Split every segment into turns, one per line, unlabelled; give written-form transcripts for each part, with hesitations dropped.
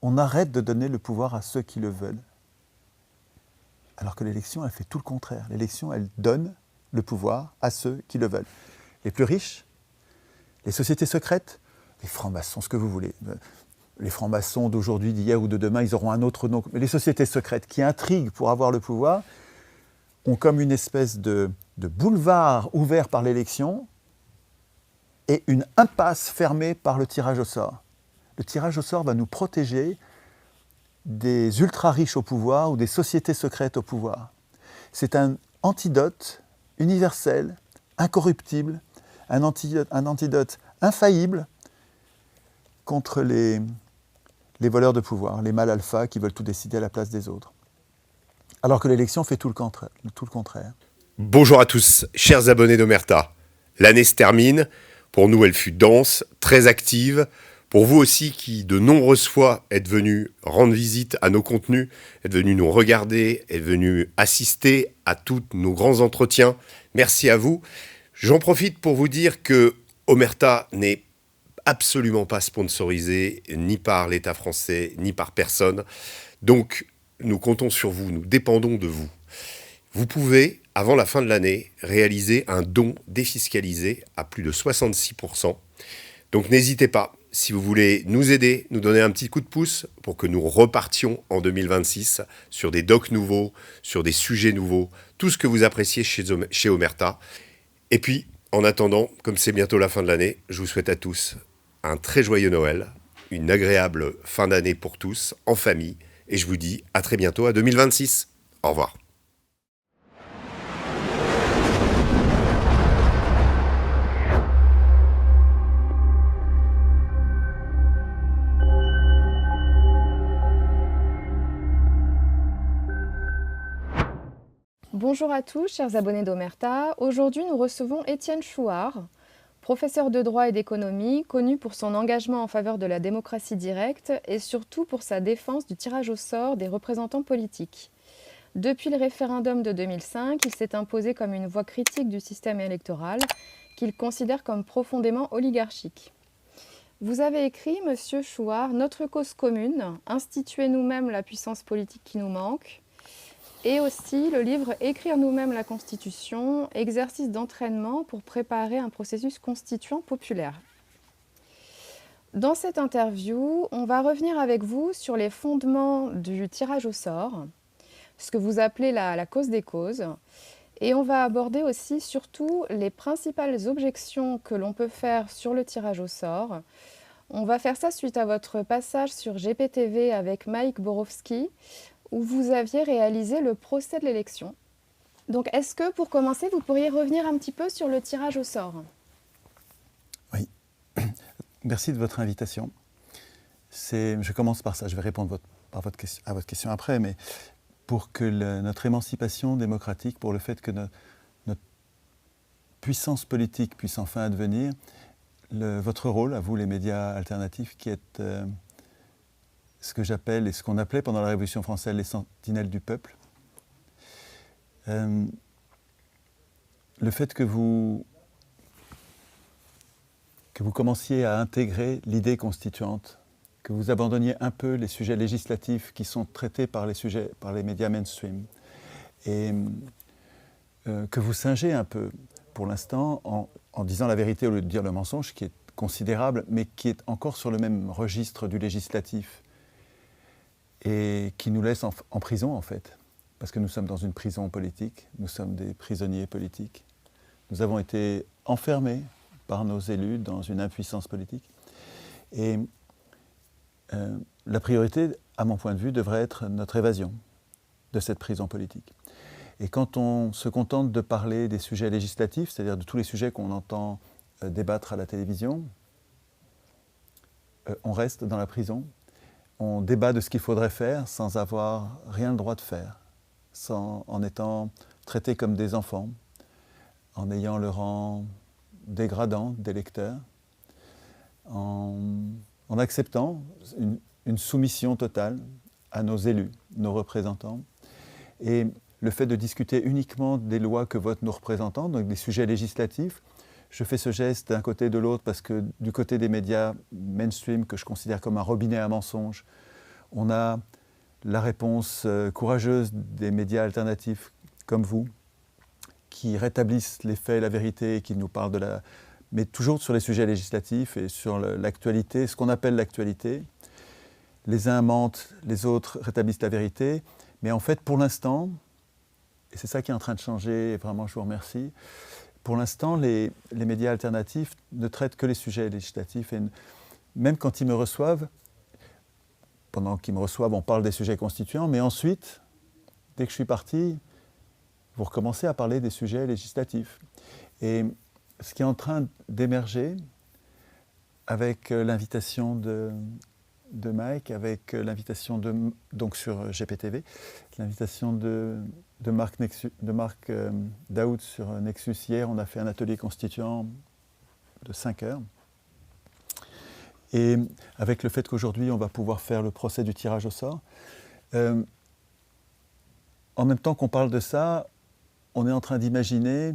on arrête de donner le pouvoir à ceux qui le veulent. Alors que l'élection, elle fait tout le contraire. L'élection, elle donne le pouvoir à ceux qui le veulent. Les plus riches, les sociétés secrètes, les francs-maçons, ce que vous voulez. Les francs-maçons d'aujourd'hui, d'hier ou de demain, ils auront un autre nom. Mais les sociétés secrètes qui intriguent pour avoir le pouvoir ont comme une espèce de boulevard ouvert par l'élection et une impasse fermée par le tirage au sort. Le tirage au sort va nous protéger des ultra-riches au pouvoir ou des sociétés secrètes au pouvoir. C'est un antidote universel, incorruptible, un antidote infaillible contre les voleurs de pouvoir, les mâles alpha qui veulent tout décider à la place des autres. Alors que l'élection fait tout le contraire.
Bonjour à tous, chers abonnés d'Omerta. L'année se termine. Pour nous, elle fut dense, très active. Pour vous aussi qui, de nombreuses fois, êtes venus rendre visite à nos contenus, êtes venus nous regarder, êtes venus assister à tous nos grands entretiens, merci à vous. J'en profite pour vous dire que Omerta n'est absolument pas sponsorisé ni par l'État français, ni par personne. Donc, nous comptons sur vous, nous dépendons de vous. Vous pouvez, avant la fin de l'année, réaliser un don défiscalisé à plus de 66%. Donc n'hésitez pas, si vous voulez nous aider, nous donner un petit coup de pouce pour que nous repartions en 2026 sur des docs nouveaux, sur des sujets nouveaux, tout ce que vous appréciez chez Omerta. Et puis, en attendant, comme c'est bientôt la fin de l'année, je vous souhaite à tous un très joyeux Noël, une agréable fin d'année pour tous, en famille, et je vous dis à très bientôt à 2026. Au revoir.
Bonjour à tous, chers abonnés d'Omerta. Aujourd'hui, nous recevons Étienne Chouard, professeur de droit et d'économie, connu pour son engagement en faveur de la démocratie directe et surtout pour sa défense du tirage au sort des représentants politiques. Depuis le référendum de 2005, il s'est imposé comme une voix critique du système électoral qu'il considère comme profondément oligarchique. Vous avez écrit, Monsieur Chouard, « Notre cause commune, instituer nous-mêmes la puissance politique qui nous manque », et aussi le livre « Écrire nous-mêmes la Constitution, exercice d'entraînement pour préparer un processus constituant populaire ». Dans cette interview, on va revenir avec vous sur les fondements du tirage au sort, ce que vous appelez la cause des causes, et on va aborder aussi surtout les principales objections que l'on peut faire sur le tirage au sort. On va faire ça suite à votre passage sur GPTV avec Mike Borowski, où vous aviez réalisé le procès de l'élection. Donc, est-ce que, pour commencer, vous pourriez revenir un petit peu sur le tirage au sort ?
Oui. Merci de votre invitation. Je commence par ça, je vais répondre à votre question après, mais pour que notre émancipation démocratique, pour le fait que notre puissance politique puisse enfin advenir, votre rôle, à vous les médias alternatifs, qui êtes ce que j'appelle et ce qu'on appelait pendant la Révolution française les sentinelles du peuple. Le fait que vous commenciez à intégrer l'idée constituante, que vous abandonniez un peu les sujets législatifs qui sont traités par les médias mainstream, et que vous singez un peu, pour l'instant, en disant la vérité au lieu de dire le mensonge, qui est considérable, mais qui est encore sur le même registre du législatif, et qui nous laisse en prison, en fait, parce que nous sommes dans une prison politique, nous sommes des prisonniers politiques. Nous avons été enfermés par nos élus dans une impuissance politique. Et la priorité, à mon point de vue, devrait être notre évasion de cette prison politique. Et quand on se contente de parler des sujets législatifs, c'est-à-dire de tous les sujets qu'on entend débattre à la télévision, on reste dans la prison. On débat de ce qu'il faudrait faire sans avoir rien le droit de faire, en étant traités comme des enfants, en ayant le rang dégradant d'électeurs, en acceptant une soumission totale à nos élus, nos représentants. Et le fait de discuter uniquement des lois que votent nos représentants, donc des sujets législatifs, je fais ce geste d'un côté et de l'autre parce que du côté des médias mainstream, que je considère comme un robinet à mensonges, On a la réponse courageuse des médias alternatifs comme vous, qui rétablissent les faits et la vérité, et qui nous parlent mais toujours sur les sujets législatifs et sur l'actualité, ce qu'on appelle l'actualité. Les uns mentent, les autres rétablissent la vérité. Mais en fait, pour l'instant, et c'est ça qui est en train de changer, et vraiment je vous remercie, pour l'instant, les médias alternatifs ne traitent que les sujets législatifs. Et même quand ils me reçoivent, pendant qu'ils me reçoivent, on parle des sujets constituants, mais ensuite, dès que je suis parti, vous recommencez à parler des sujets législatifs. Et ce qui est en train d'émerger, avec l'invitation de Mike, avec l'invitation donc sur GPTV, l'invitation de Marc Daoud sur Nexus hier, on a fait un atelier constituant de 5 heures. Et avec le fait qu'aujourd'hui on va pouvoir faire le procès du tirage au sort, en même temps qu'on parle de ça, on est en train d'imaginer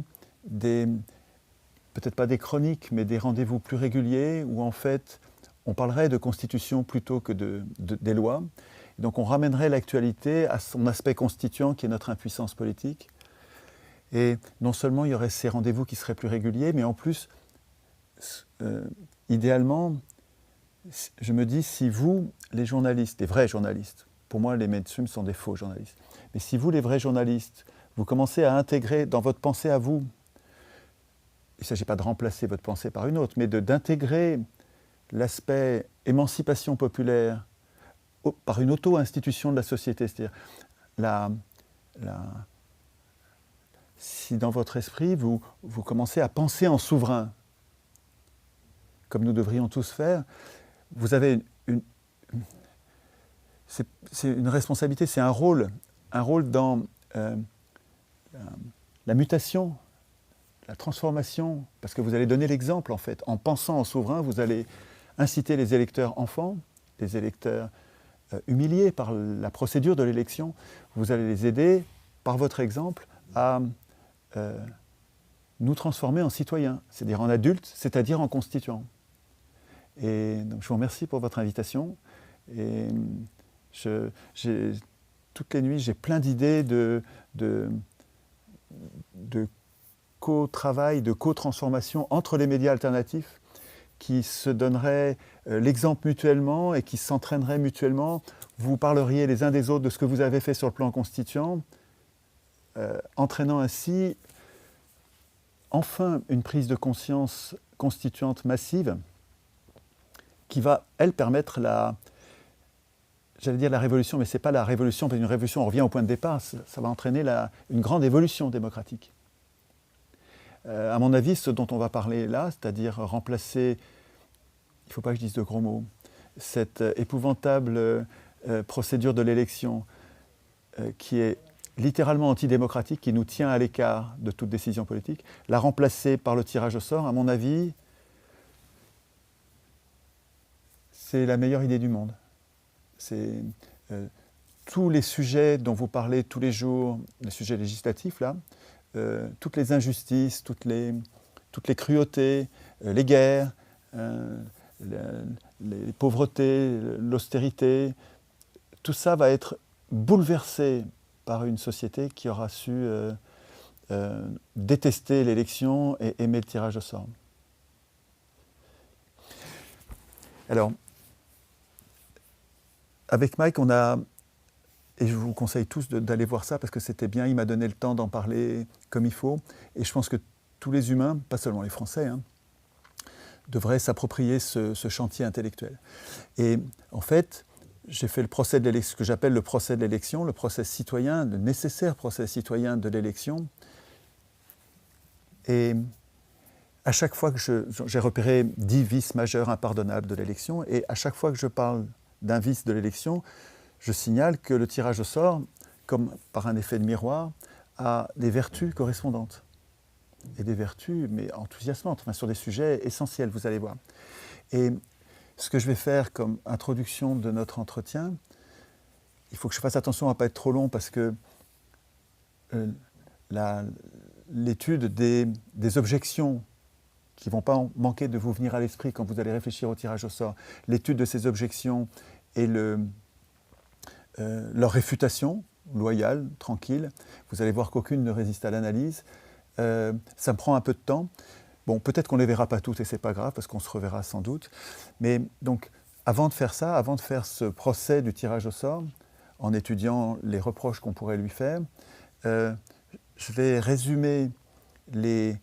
peut-être pas des chroniques, mais des rendez-vous plus réguliers où en fait on parlerait de constitution plutôt que des lois. Et donc on ramènerait l'actualité à son aspect constituant qui est notre impuissance politique. Et non seulement il y aurait ces rendez-vous qui seraient plus réguliers, mais en plus, idéalement, je me dis si vous, les journalistes, les vrais journalistes, pour moi les mainstream sont des faux journalistes, mais si vous, les vrais journalistes, vous commencez à intégrer dans votre pensée à vous, il ne s'agit pas de remplacer votre pensée par une autre, mais d'intégrer l'aspect émancipation populaire par une auto-institution de la société. C'est-à-dire, si dans votre esprit, vous commencez à penser en souverain, comme nous devrions tous faire, vous avez c'est une responsabilité, c'est un rôle dans la mutation, la transformation, parce que vous allez donner l'exemple en fait. En pensant en souverain, vous allez inciter les électeurs enfants, les électeurs humiliés par la procédure de l'élection, vous allez les aider, par votre exemple, à nous transformer en citoyens, c'est-à-dire en adultes, c'est-à-dire en constituants. Et donc je vous remercie pour votre invitation. Et toutes les nuits, j'ai plein d'idées de co-travail, de co-transformation entre les médias alternatifs qui se donneraient l'exemple mutuellement et qui s'entraîneraient mutuellement. Vous parleriez les uns des autres de ce que vous avez fait sur le plan constituant, entraînant ainsi enfin une prise de conscience constituante massive qui va, elle, permettre j'allais dire la révolution, mais ce n'est pas la révolution, parce qu'une révolution, on revient au point de départ, ça va entraîner une grande évolution démocratique. À mon avis, ce dont on va parler là, c'est-à-dire remplacer, il ne faut pas que je dise de gros mots, cette épouvantable procédure de l'élection qui est littéralement antidémocratique, qui nous tient à l'écart de toute décision politique, la remplacer par le tirage au sort, à mon avis, c'est la meilleure idée du monde. C'est tous les sujets dont vous parlez tous les jours, les sujets législatifs, là, toutes les injustices, toutes les cruautés, les guerres, les pauvretés, l'austérité, tout ça va être bouleversé par une société qui aura su détester l'élection et aimer le tirage au sort. Alors, avec Mike, on a, et je vous conseille tous d'aller voir ça parce que c'était bien, il m'a donné le temps d'en parler comme il faut, et je pense que tous les humains, pas seulement les Français, devraient s'approprier ce chantier intellectuel. Et en fait, j'ai fait le procès de l'élection, ce que j'appelle le procès de l'élection, le procès citoyen, le nécessaire procès citoyen de l'élection. Et à chaque fois que j'ai repéré 10 vices majeurs impardonnables de l'élection, et à chaque fois que je parle d'un vice de l'élection, je signale que le tirage au sort, comme par un effet de miroir, a des vertus correspondantes. Et des vertus, mais enthousiasmantes, sur des sujets essentiels, vous allez voir. Et ce que je vais faire comme introduction de notre entretien, il faut que je fasse attention à ne pas être trop long parce que l'étude des objections qui ne vont pas manquer de vous venir à l'esprit quand vous allez réfléchir au tirage au sort, l'étude de ces objections et leur réfutation, loyale, tranquille. Vous allez voir qu'aucune ne résiste à l'analyse. Ça me prend un peu de temps. Bon, peut-être qu'on ne les verra pas toutes et c'est pas grave parce qu'on se reverra sans doute. Mais donc, avant de faire ça, avant de faire ce procès du tirage au sort, en étudiant les reproches qu'on pourrait lui faire, je vais résumer les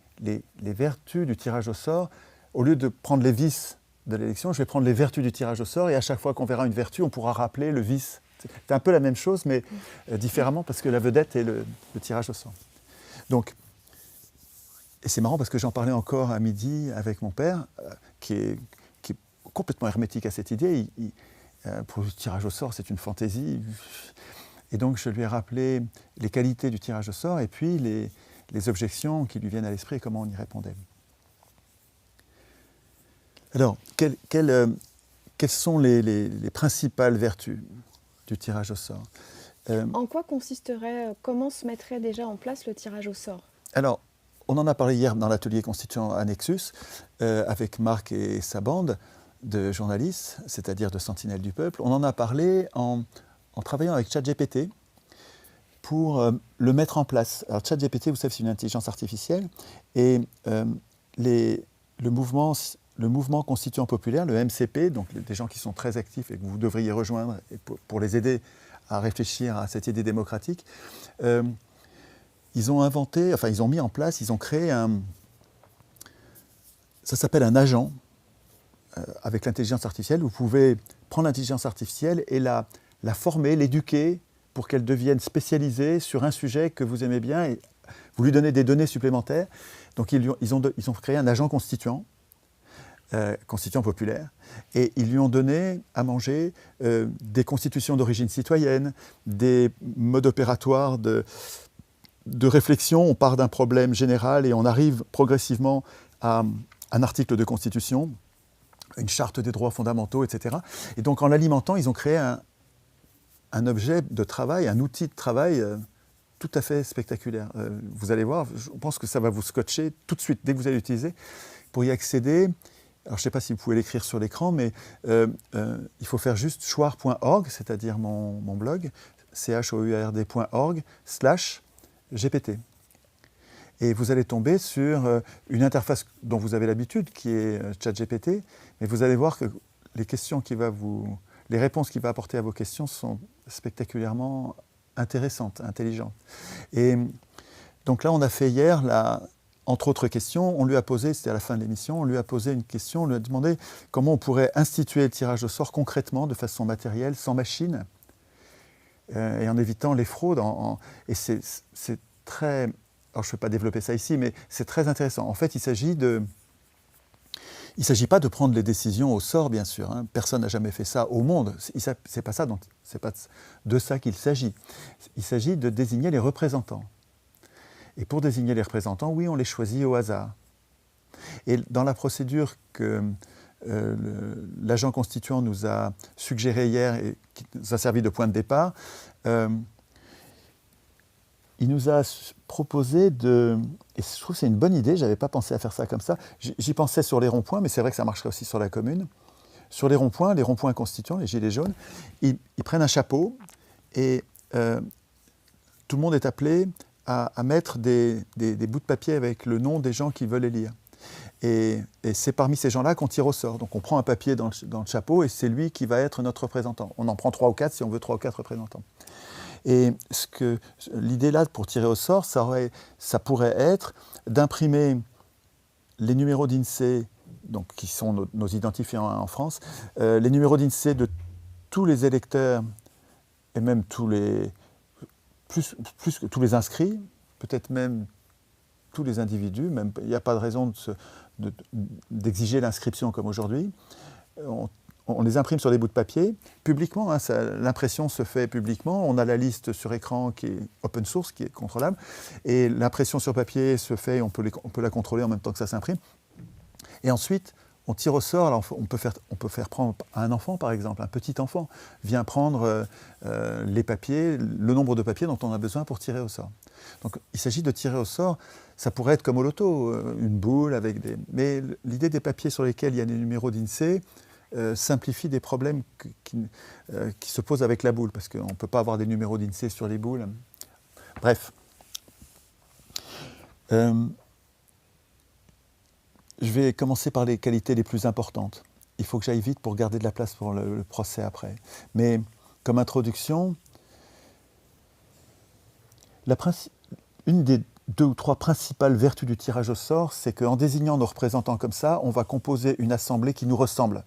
vertus du tirage au sort. Au lieu de prendre les vices de l'élection, je vais prendre les vertus du tirage au sort et à chaque fois qu'on verra une vertu, on pourra rappeler le vice. C'est un peu la même chose, mais différemment parce que la vedette est le tirage au sort. Donc, et c'est marrant parce que j'en parlais encore à midi avec mon père, qui est complètement hermétique à cette idée. Pour le tirage au sort, c'est une fantaisie. Et donc, je lui ai rappelé les qualités du tirage au sort et puis les objections qui lui viennent à l'esprit et comment on y répondait. Alors, quelles sont les principales vertus du tirage au sort?
En quoi consisterait, comment se mettrait déjà en place le tirage au sort?
Alors, on en a parlé hier dans l'atelier constituant à Nexus, avec Marc et sa bande de journalistes, c'est-à-dire de sentinelles du peuple. On en a parlé en travaillant avec ChatGPT pour le mettre en place. Alors ChatGPT, vous savez, c'est une intelligence artificielle, et le mouvement constituant populaire, le MCP, donc des gens qui sont très actifs et que vous devriez rejoindre pour les aider à réfléchir à cette idée démocratique, ils ont mis en place, ils ont créé ça s'appelle un agent avec l'intelligence artificielle. Vous pouvez prendre l'intelligence artificielle et la former, l'éduquer pour qu'elle devienne spécialisée sur un sujet que vous aimez bien et vous lui donnez des données supplémentaires. Donc ils ont créé un agent constituant populaire, et ils lui ont donné à manger des constitutions d'origine citoyenne, des modes opératoires de réflexion. On part d'un problème général et on arrive progressivement à un article de constitution, une charte des droits fondamentaux, etc. Et donc en l'alimentant, ils ont créé un objet de travail, un outil de travail tout à fait spectaculaire. Vous allez voir, je pense que ça va vous scotcher tout de suite, dès que vous allez l'utiliser. Pour y accéder, alors je ne sais pas si vous pouvez l'écrire sur l'écran, mais il faut faire juste choir.org, c'est-à-dire mon blog, chourd.org/GPT. Et vous allez tomber sur une interface dont vous avez l'habitude, qui est ChatGPT, mais vous allez voir que les réponses qu'il va apporter à vos questions sont spectaculairement intéressantes, intelligentes. Et donc là, on a fait hier, entre autres questions, on lui a posé, c'était à la fin de l'émission, on lui a posé une question, on lui a demandé comment on pourrait instituer le tirage au sort concrètement, de façon matérielle, sans machine, et en évitant les fraudes. Et c'est très... Alors je ne vais pas développer ça ici, mais c'est très intéressant. En fait, il ne s'agit pas de prendre les décisions au sort, bien sûr. Hein. Personne n'a jamais fait ça au monde. C'est pas de ça qu'il s'agit. Il s'agit de désigner les représentants. Et pour désigner les représentants, oui, on les choisit au hasard. Et dans la procédure que l'agent constituant nous a suggérée hier et qui nous a servi de point de départ, il nous a proposé et je trouve que c'est une bonne idée, je n'avais pas pensé à faire ça comme ça, j'y pensais sur les ronds-points, mais c'est vrai que ça marcherait aussi sur la commune. Sur les ronds-points constituants, les gilets jaunes, ils prennent un chapeau et tout le monde est appelé à mettre des bouts de papier avec le nom des gens qui veulent élire. Et c'est parmi ces gens-là qu'on tire au sort. Donc on prend un papier dans le chapeau et c'est lui qui va être notre représentant. On en prend 3 ou 4 si on veut 3 ou 4 représentants. Et l'idée là pour tirer au sort, ça pourrait être d'imprimer les numéros d'INSEE, donc, qui sont nos identifiants en France, les numéros d'INSEE de tous les électeurs et même plus que tous les inscrits, peut-être même tous les individus, il n'y a pas de raison d'exiger l'inscription comme aujourd'hui. On les imprime sur des bouts de papier, publiquement, hein, l'impression se fait publiquement, on a la liste sur écran qui est open source, qui est contrôlable, et l'impression sur papier se fait, on peut la contrôler en même temps que ça s'imprime. Et ensuite, on tire au sort, alors on peut faire prendre un enfant par exemple, un petit enfant vient prendre les papiers, le nombre de papiers dont on a besoin pour tirer au sort. Donc il s'agit de tirer au sort, ça pourrait être comme au loto, une boule avec des... Mais l'idée des papiers sur lesquels il y a des numéros d'INSEE, simplifie des problèmes qui se posent avec la boule, parce qu'on ne peut pas avoir des numéros d'INSEE sur les boules. Bref. Je vais commencer par les qualités les plus importantes. Il faut que j'aille vite pour garder de la place pour le procès après. Mais comme introduction, une des 2 ou 3 principales vertus du tirage au sort, c'est qu'en désignant nos représentants comme ça, on va composer une assemblée qui nous ressemble.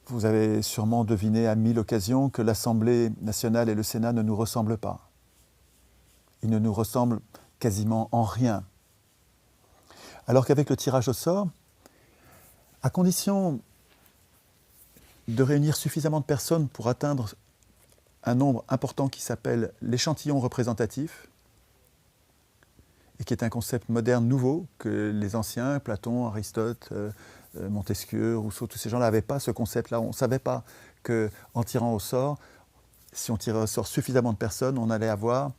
Vous avez sûrement deviné à 1000 occasions que l'Assemblée nationale et le Sénat ne nous ressemblent pas. Ils ne nous ressemblent quasiment en rien. Alors qu'avec le tirage au sort, à condition de réunir suffisamment de personnes pour atteindre un nombre important qui s'appelle l'échantillon représentatif, et qui est un concept moderne nouveau que les anciens, Platon, Aristote, Montesquieu, Rousseau, tous ces gens-là n'avaient pas ce concept-là. On ne savait pas qu'en tirant au sort, si on tirait au sort suffisamment de personnes, on allait avoir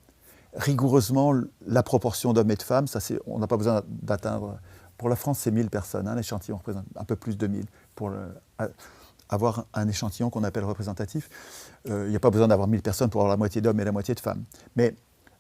rigoureusement la proportion d'hommes et de femmes. Ça, on n'a pas besoin d'atteindre. Pour la France, c'est 1000 personnes. L'échantillon représente un peu plus de 1000 pour avoir un échantillon qu'on appelle représentatif. Il n'y a pas besoin d'avoir 1000 personnes pour avoir la moitié d'hommes et la moitié de femmes. Mais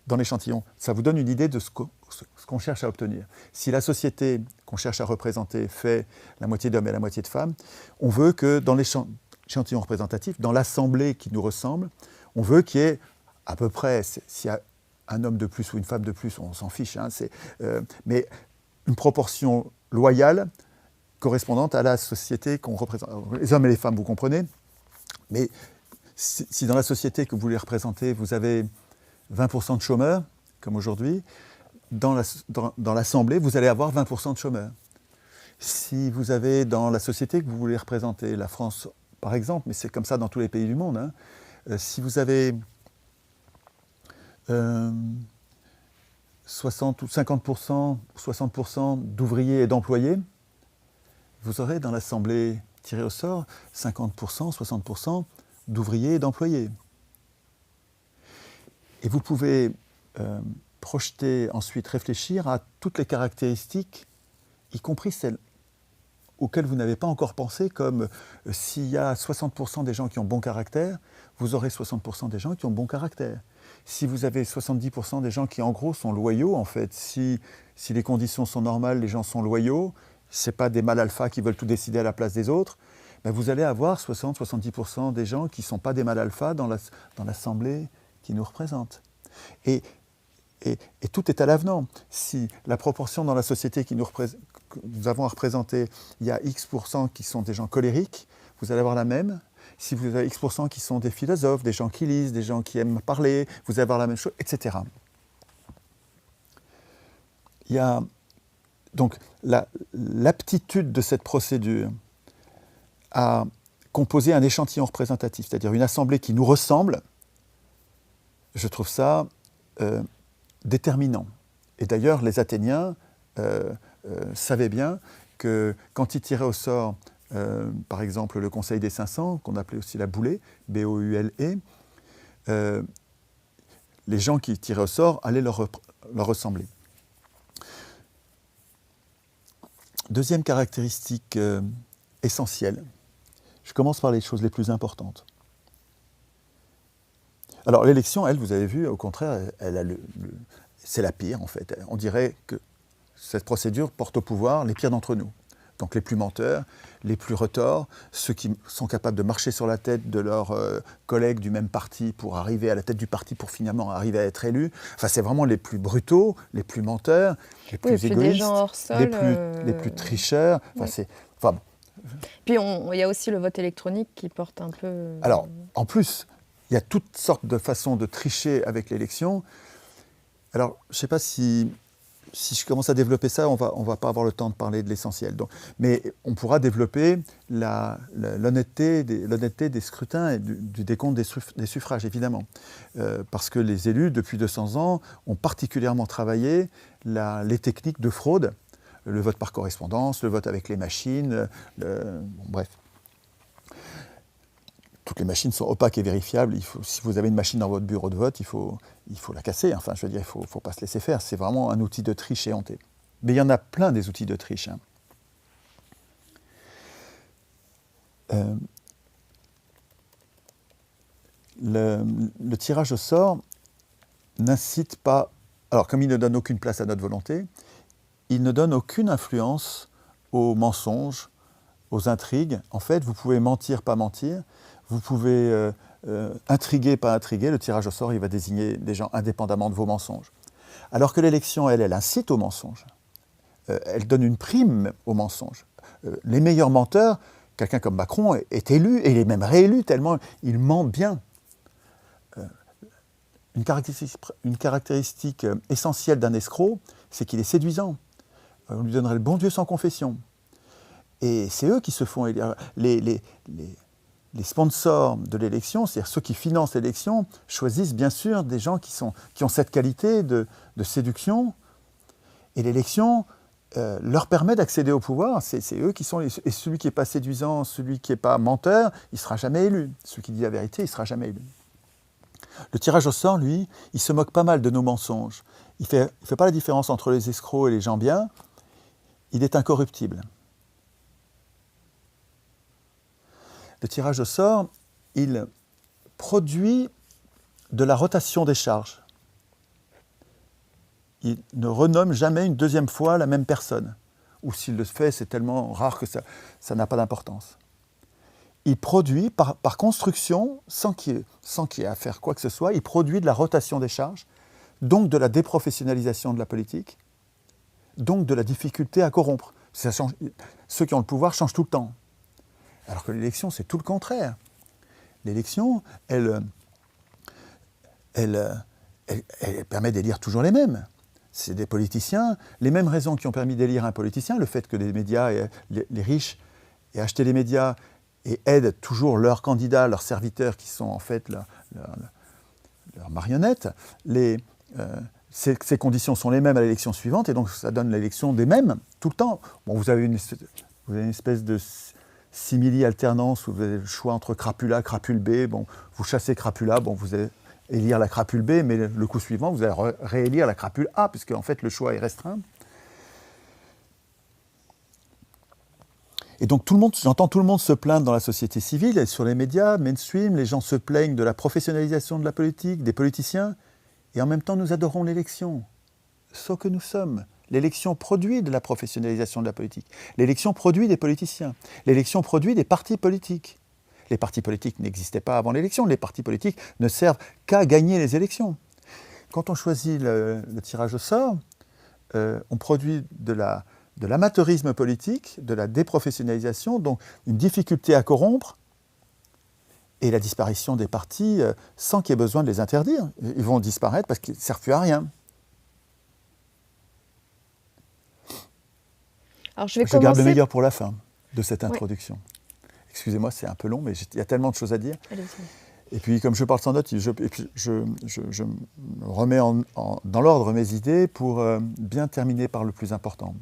dans l'échantillon, ça vous donne une idée de ce qu'on cherche à obtenir. Si la société qu'on cherche à représenter fait la moitié d'hommes et la moitié de femmes, on veut que dans l'échantillon représentatif, dans l'assemblée qui nous ressemble, on veut qu'il y ait à peu près, s'il y a un homme de plus ou une femme de plus, on s'en fiche, mais une proportion loyale correspondante à la société qu'on représente. Les hommes et les femmes, vous comprenez, mais si dans la société que vous voulez représenter, vous avez 20% de chômeurs, comme aujourd'hui, dans l'Assemblée, vous allez avoir 20% de chômeurs. Si vous avez dans la société que vous voulez représenter, la France par exemple, mais c'est comme ça dans tous les pays du monde, si vous avez 60 ou 50%, 60% d'ouvriers et d'employés, vous aurez dans l'Assemblée tirée au sort 50%, 60% d'ouvriers et d'employés. Et vous pouvez projeter, ensuite réfléchir à toutes les caractéristiques, y compris celles auxquelles vous n'avez pas encore pensé, comme s'il y a 60% des gens qui ont bon caractère, vous aurez 60% des gens qui ont bon caractère. Si vous avez 70% des gens qui, en gros, sont loyaux, en fait, si les conditions sont normales, les gens sont loyaux, ce n'est pas des mâles alpha qui veulent tout décider à la place des autres, ben vous allez avoir 60-70% des gens qui ne sont pas des mâles alpha dans l'Assemblée qui nous représente. Et tout est à l'avenant. Si la proportion dans la société que nous avons à représenter, il y a X% qui sont des gens colériques, vous allez avoir la même. Si vous avez X% qui sont des philosophes, des gens qui lisent, des gens qui aiment parler, vous allez avoir la même chose, etc. Il y a donc l'aptitude de cette procédure à composer un échantillon représentatif, c'est-à-dire une assemblée qui nous ressemble. Je trouve ça déterminant. Et d'ailleurs, les Athéniens savaient bien que quand ils tiraient au sort, par exemple, le Conseil des 500, qu'on appelait aussi la boulée, B-O-U-L-E, les gens qui tiraient au sort allaient leur ressembler. Deuxième caractéristique essentielle, je commence par les choses les plus importantes. Alors l'élection, elle, vous avez vu, au contraire, c'est la pire en fait. On dirait que cette procédure porte au pouvoir les pires d'entre nous. Donc les plus menteurs, les plus retors, ceux qui sont capables de marcher sur la tête de leurs collègues du même parti pour arriver à la tête du parti pour finalement arriver à être élus. Enfin, c'est vraiment les plus brutaux, les plus menteurs, les plus égoïstes,
des gens hors sol,
les plus tricheurs. Enfin,
Puis il y a aussi le vote électronique qui porte un peu...
Alors, en plus, il y a toutes sortes de façons de tricher avec l'élection. Alors, je ne sais pas si je commence à développer ça, on va pas avoir le temps de parler de l'essentiel. Mais on pourra développer l'honnêteté des scrutins et du décompte des suffrages, évidemment. Parce que les élus, depuis 200 ans, ont particulièrement travaillé les techniques de fraude, le vote par correspondance, le vote avec les machines, bref. Toutes les machines sont opaques et vérifiables. Si vous avez une machine dans votre bureau de vote, il faut la casser. Enfin, je veux dire, il ne faut pas se laisser faire. C'est vraiment un outil de triche éhonté. Mais il y en a plein des outils de triche. Euh, le tirage au sort n'incite pas, alors comme il ne donne aucune place à notre volonté, il ne donne aucune influence aux mensonges, aux intrigues. En fait, vous pouvez mentir, pas mentir, vous pouvez intriguer, pas intriguer, le tirage au sort, il va désigner des gens indépendamment de vos mensonges. Alors que l'élection, elle incite au mensonge. Elle donne une prime au mensonge. Les meilleurs menteurs, quelqu'un comme Macron est élu, et il est même réélu tellement il ment bien. Une caractéristique essentielle d'un escroc, c'est qu'il est séduisant. On lui donnerait le bon Dieu sans confession. Et c'est eux qui se font élire. Les sponsors de l'élection, c'est-à-dire ceux qui financent l'élection, choisissent bien sûr des gens qui ont cette qualité de séduction. Et l'élection leur permet d'accéder au pouvoir. C'est eux qui sont... Et celui qui n'est pas séduisant, celui qui n'est pas menteur, il ne sera jamais élu. Celui qui dit la vérité, il ne sera jamais élu. Le tirage au sort, lui, il se moque pas mal de nos mensonges. Il fait pas la différence entre les escrocs et les gens bien. Il est incorruptible. Le tirage au sort, il produit de la rotation des charges. Il ne renomme jamais une deuxième fois la même personne. Ou s'il le fait, c'est tellement rare que ça n'a pas d'importance. Il produit, par construction, sans qu'il y ait à faire quoi que ce soit, il produit de la rotation des charges, donc de la déprofessionnalisation de la politique, donc de la difficulté à corrompre. Ceux qui ont le pouvoir changent tout le temps. Alors que l'élection, c'est tout le contraire. L'élection, elle permet d'élire toujours les mêmes. C'est des politiciens, les mêmes raisons qui ont permis d'élire un politicien, le fait que les médias, les riches aient acheté les médias et aident toujours leurs candidats, leurs serviteurs qui sont en fait leurs marionnettes. Ces conditions sont les mêmes à l'élection suivante et donc ça donne l'élection des mêmes tout le temps. Bon, vous avez une espèce de simili-alternance où vous avez le choix entre crapule A, crapule B. Bon, vous chassez crapule A, bon, vous allez élire la crapule B, mais le coup suivant, vous allez réélire la crapule A, puisque en fait le choix est restreint. Et donc j'entends tout le monde se plaindre dans la société civile et sur les médias, mainstream, les gens se plaignent de la professionnalisation de la politique, des politiciens, et en même temps nous adorons l'élection. Ce que nous sommes. L'élection produit de la professionnalisation de la politique. L'élection produit des politiciens. L'élection produit des partis politiques. Les partis politiques n'existaient pas avant l'élection. Les partis politiques ne servent qu'à gagner les élections. Quand on choisit le tirage au sort, on produit de l'amateurisme politique, de la déprofessionnalisation, donc une difficulté à corrompre et la disparition des partis sans qu'il y ait besoin de les interdire. Ils vont disparaître parce qu'ils ne servent plus à rien.
Alors,
je garde le meilleur pour la fin de cette introduction. Oui. Excusez-moi, c'est un peu long, mais il y a tellement de choses à dire.
Allez-y.
Et puis, comme je parle sans notes, je remets dans l'ordre mes idées pour bien terminer par le plus important.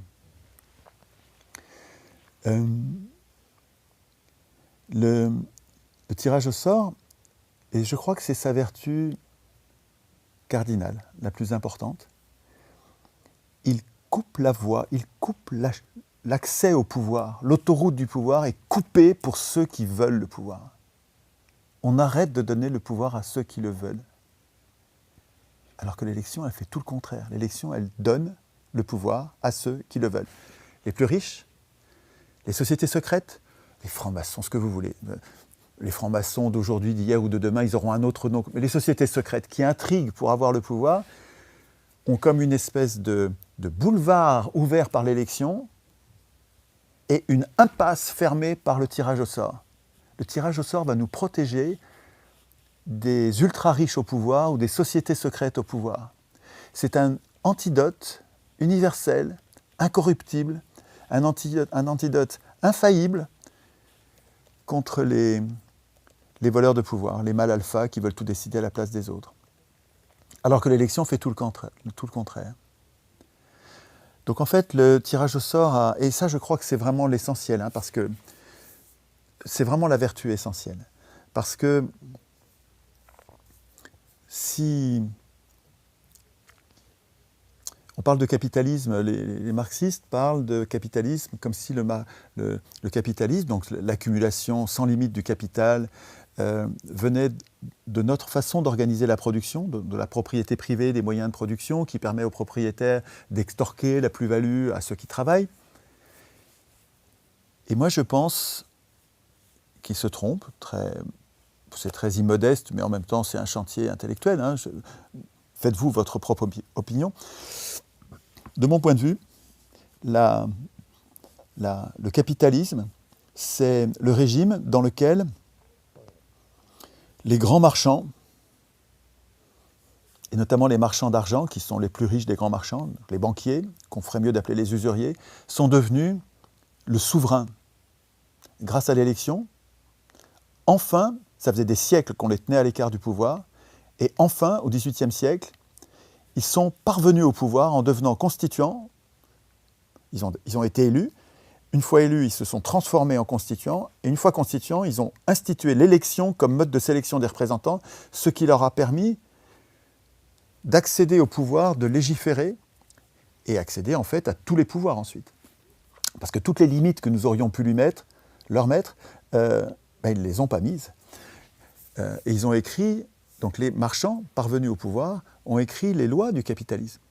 Le tirage au sort, et je crois que c'est sa vertu cardinale, la plus importante, il coupe la voie, il coupe l'accès au pouvoir. L'autoroute du pouvoir est coupée pour ceux qui veulent le pouvoir. On arrête de donner le pouvoir à ceux qui le veulent. Alors que l'élection, elle fait tout le contraire. L'élection, elle donne le pouvoir à ceux qui le veulent. Les plus riches, les sociétés secrètes, les francs-maçons, ce que vous voulez. Les francs-maçons d'aujourd'hui, d'hier ou de demain, ils auront un autre nom. Mais les sociétés secrètes qui intriguent pour avoir le pouvoir ont comme une espèce de boulevard ouvert par l'élection et une impasse fermée par le tirage au sort. Le tirage au sort va nous protéger des ultra-riches au pouvoir ou des sociétés secrètes au pouvoir. C'est un antidote universel, incorruptible, un antidote infaillible contre les voleurs de pouvoir, les mâles alpha qui veulent tout décider à la place des autres. Alors que l'élection fait tout le contraire. Donc en fait, le tirage au sort, et ça je crois que c'est vraiment l'essentiel, parce que c'est vraiment la vertu essentielle. Parce que si On parle de capitalisme, les marxistes parlent de capitalisme comme si le capitalisme, donc l'accumulation sans limite du capital, venait de notre façon d'organiser la production, de la propriété privée des moyens de production qui permet aux propriétaires d'extorquer la plus-value à ceux qui travaillent. Et moi je pense qu'ils se trompent, c'est très immodeste, mais en même temps c'est un chantier intellectuel, hein. Faites-vous votre propre opinion. De mon point de vue, le capitalisme, c'est le régime dans lequel les grands marchands, et notamment les marchands d'argent, qui sont les plus riches des grands marchands, les banquiers, qu'on ferait mieux d'appeler les usuriers, sont devenus le souverain. Grâce à l'élection, enfin, ça faisait des siècles qu'on les tenait à l'écart du pouvoir, et enfin, au XVIIIe siècle, ils sont parvenus au pouvoir en devenant constituants. Ils ont été élus. Une fois élus, ils se sont transformés en constituants. Et une fois constituants, ils ont institué l'élection comme mode de sélection des représentants, ce qui leur a permis d'accéder au pouvoir, de légiférer, et accéder en fait à tous les pouvoirs ensuite. Parce que toutes les limites que nous aurions pu leur mettre, ils ne les ont pas mises. Et ils ont écrit, donc les marchands parvenus au pouvoir, ont écrit les lois du capitalisme.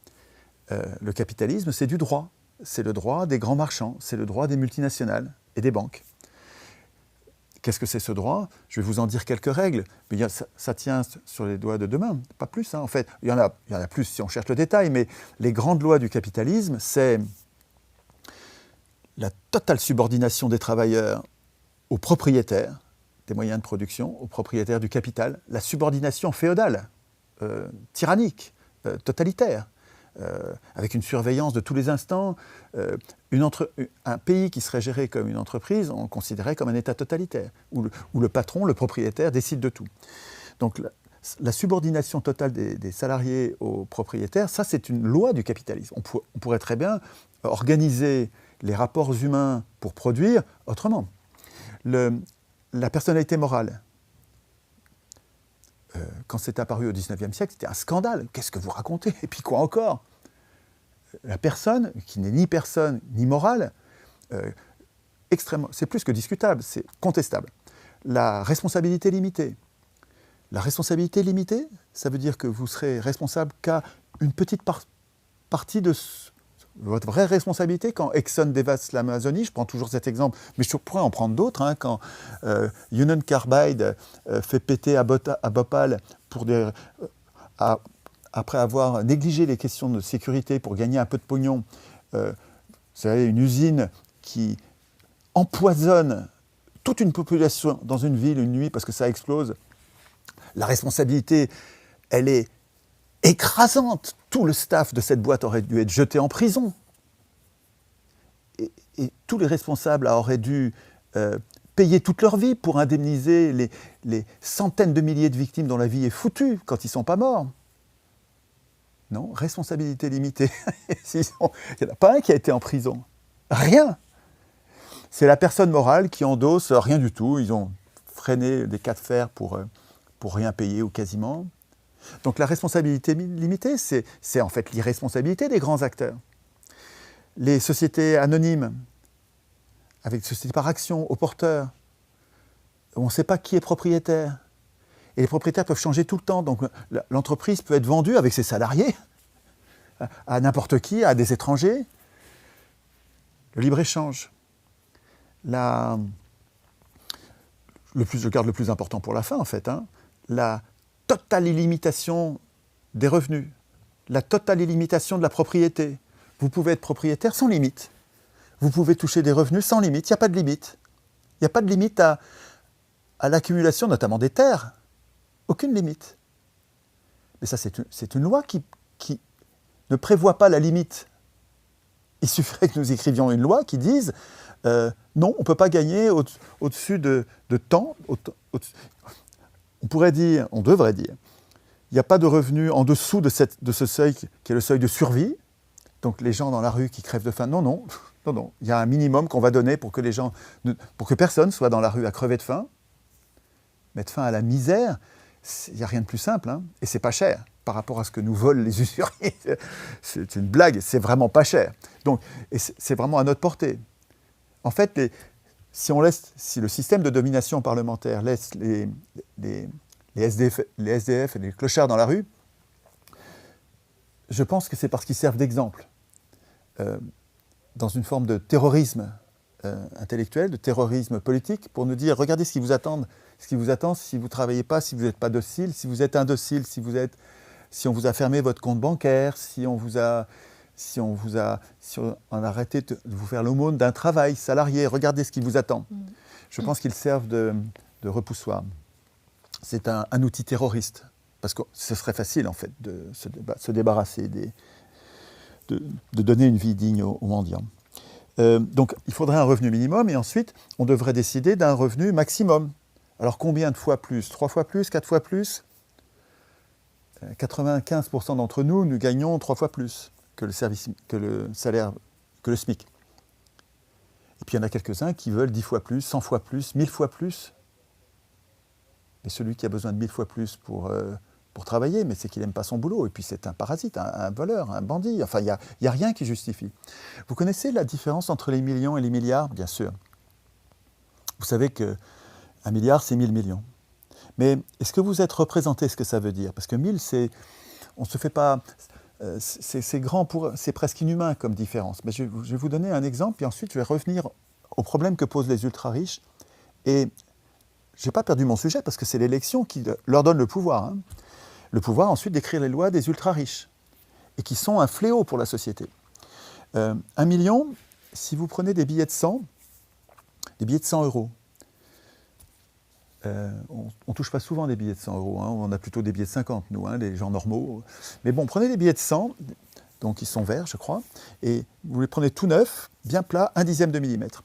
Le capitalisme, c'est du droit. C'est le droit des grands marchands, c'est le droit des multinationales et des banques. Qu'est-ce que c'est ce droit? Je vais vous en dire quelques règles, mais ça tient sur les doigts de deux mains, pas plus. Hein. En fait, il y en a plus si on cherche le détail, mais les grandes lois du capitalisme, c'est la totale subordination des travailleurs aux propriétaires des moyens de production, aux propriétaires du capital, la subordination féodale, tyrannique, totalitaire, avec une surveillance de tous les instants. Un pays qui serait géré comme une entreprise, on le considérait comme un État totalitaire, où le patron, le propriétaire, décide de tout. Donc la subordination totale des salariés aux propriétaires, ça c'est une loi du capitalisme. On pourrait très bien organiser les rapports humains pour produire autrement. La personnalité morale, quand c'est apparu au XIXe siècle, c'était un scandale. Qu'est-ce que vous racontez? Et puis quoi encore? La personne, qui n'est ni personne ni morale, extrêmement, c'est plus que discutable, c'est contestable. La responsabilité limitée. La responsabilité limitée, ça veut dire que vous serez responsable qu'à une petite partie de votre vraie responsabilité. Quand Exxon dévaste l'Amazonie, je prends toujours cet exemple, mais je pourrais en prendre d'autres, hein, quand Union Carbide fait péter à Bhopal après avoir négligé les questions de sécurité pour gagner un peu de pognon. Vous savez, une usine qui empoisonne toute une population dans une ville une nuit parce que ça explose. La responsabilité, elle est écrasante. Tout le staff de cette boîte aurait dû être jeté en prison. Et tous les responsables auraient dû payer toute leur vie pour indemniser les centaines de milliers de victimes dont la vie est foutue quand ils ne sont pas morts. Non, responsabilité limitée. Il n'y en a pas un qui a été en prison. Rien. C'est la personne morale qui endosse rien du tout. Ils ont freiné des cas de fer pour rien payer ou quasiment. Donc la responsabilité limitée, c'est en fait l'irresponsabilité des grands acteurs. Les sociétés anonymes, avec sociétés par action, au porteur, on ne sait pas qui est propriétaire. Et les propriétaires peuvent changer tout le temps. Donc l'entreprise peut être vendue avec ses salariés à n'importe qui, à des étrangers. Le libre-échange. Je garde le plus important pour la fin, en fait. Hein. La totale illimitation des revenus. La totale illimitation de la propriété. Vous pouvez être propriétaire sans limite. Vous pouvez toucher des revenus sans limite. Il n'y a pas de limite. Il n'y a pas de limite à l'accumulation, notamment des terres. Aucune limite. Mais ça, c'est une loi qui ne prévoit pas la limite. Il suffirait que nous écrivions une loi qui dise non, on ne peut pas gagner au-dessus de temps. On devrait dire, il n'y a pas de revenu en dessous de ce seuil qui est le seuil de survie. Donc les gens dans la rue qui crèvent de faim, non. Il y a un minimum qu'on va donner pour que personne soit dans la rue à crever de faim. Mettre fin à la misère, il n'y a rien de plus simple, hein, et c'est pas cher. par rapport à ce que nous volent les usuriers. C'est une blague, c'est vraiment pas cher. Donc, et c'est vraiment à notre portée. En fait, si le système de domination parlementaire laisse les SDF et les clochards dans la rue, je pense que c'est parce qu'ils servent d'exemple. Dans une forme de terrorisme intellectuel, de terrorisme politique, pour nous dire, regardez ce qui vous attend si vous ne travaillez pas, si vous n'êtes pas docile, si vous êtes indocile, si on vous a fermé votre compte bancaire, si on a arrêté de vous faire l'aumône d'un travail salarié, regardez ce qui vous attend. Je pense qu'ils servent de repoussoir. C'est un outil terroriste, parce que ce serait facile en fait de se débarrasser, de donner une vie digne aux mendiants. Donc il faudrait un revenu minimum et ensuite on devrait décider d'un revenu maximum. Alors combien de fois plus? 3 fois plus? 4 fois plus? 95% d'entre nous gagnons 3 fois plus que le salaire, que le SMIC. Et puis il y en a quelques-uns qui veulent 10 fois plus, 100 fois plus, 1000 fois plus. Mais celui qui a besoin de 1000 fois plus pour travailler, mais c'est qu'il n'aime pas son boulot. Et puis c'est un parasite, un voleur, un bandit. Enfin, il n'y a rien qui justifie. Vous connaissez la différence entre les millions et les milliards? Bien sûr. Vous savez qu'un milliard, c'est 1000 millions. Mais est-ce que vous êtes représenté ce que ça veut dire? Parce que 1000, on se fait pas... C'est grand, c'est presque inhumain comme différence. Mais je vais vous donner un exemple, puis ensuite je vais revenir au problème que posent les ultra-riches. Et je n'ai pas perdu mon sujet, parce que c'est l'élection qui leur donne le pouvoir. Hein. Le pouvoir ensuite d'écrire les lois des ultra-riches, et qui sont un fléau pour la société. 1 million, si vous prenez des billets de 100 euros, on ne touche pas souvent des billets de 100 euros, hein. On a plutôt des billets de 50, nous, hein, les gens normaux. Mais bon, prenez des billets de 100, donc ils sont verts, je crois, et vous les prenez tout neufs, bien plats, 1/10 de millimètre.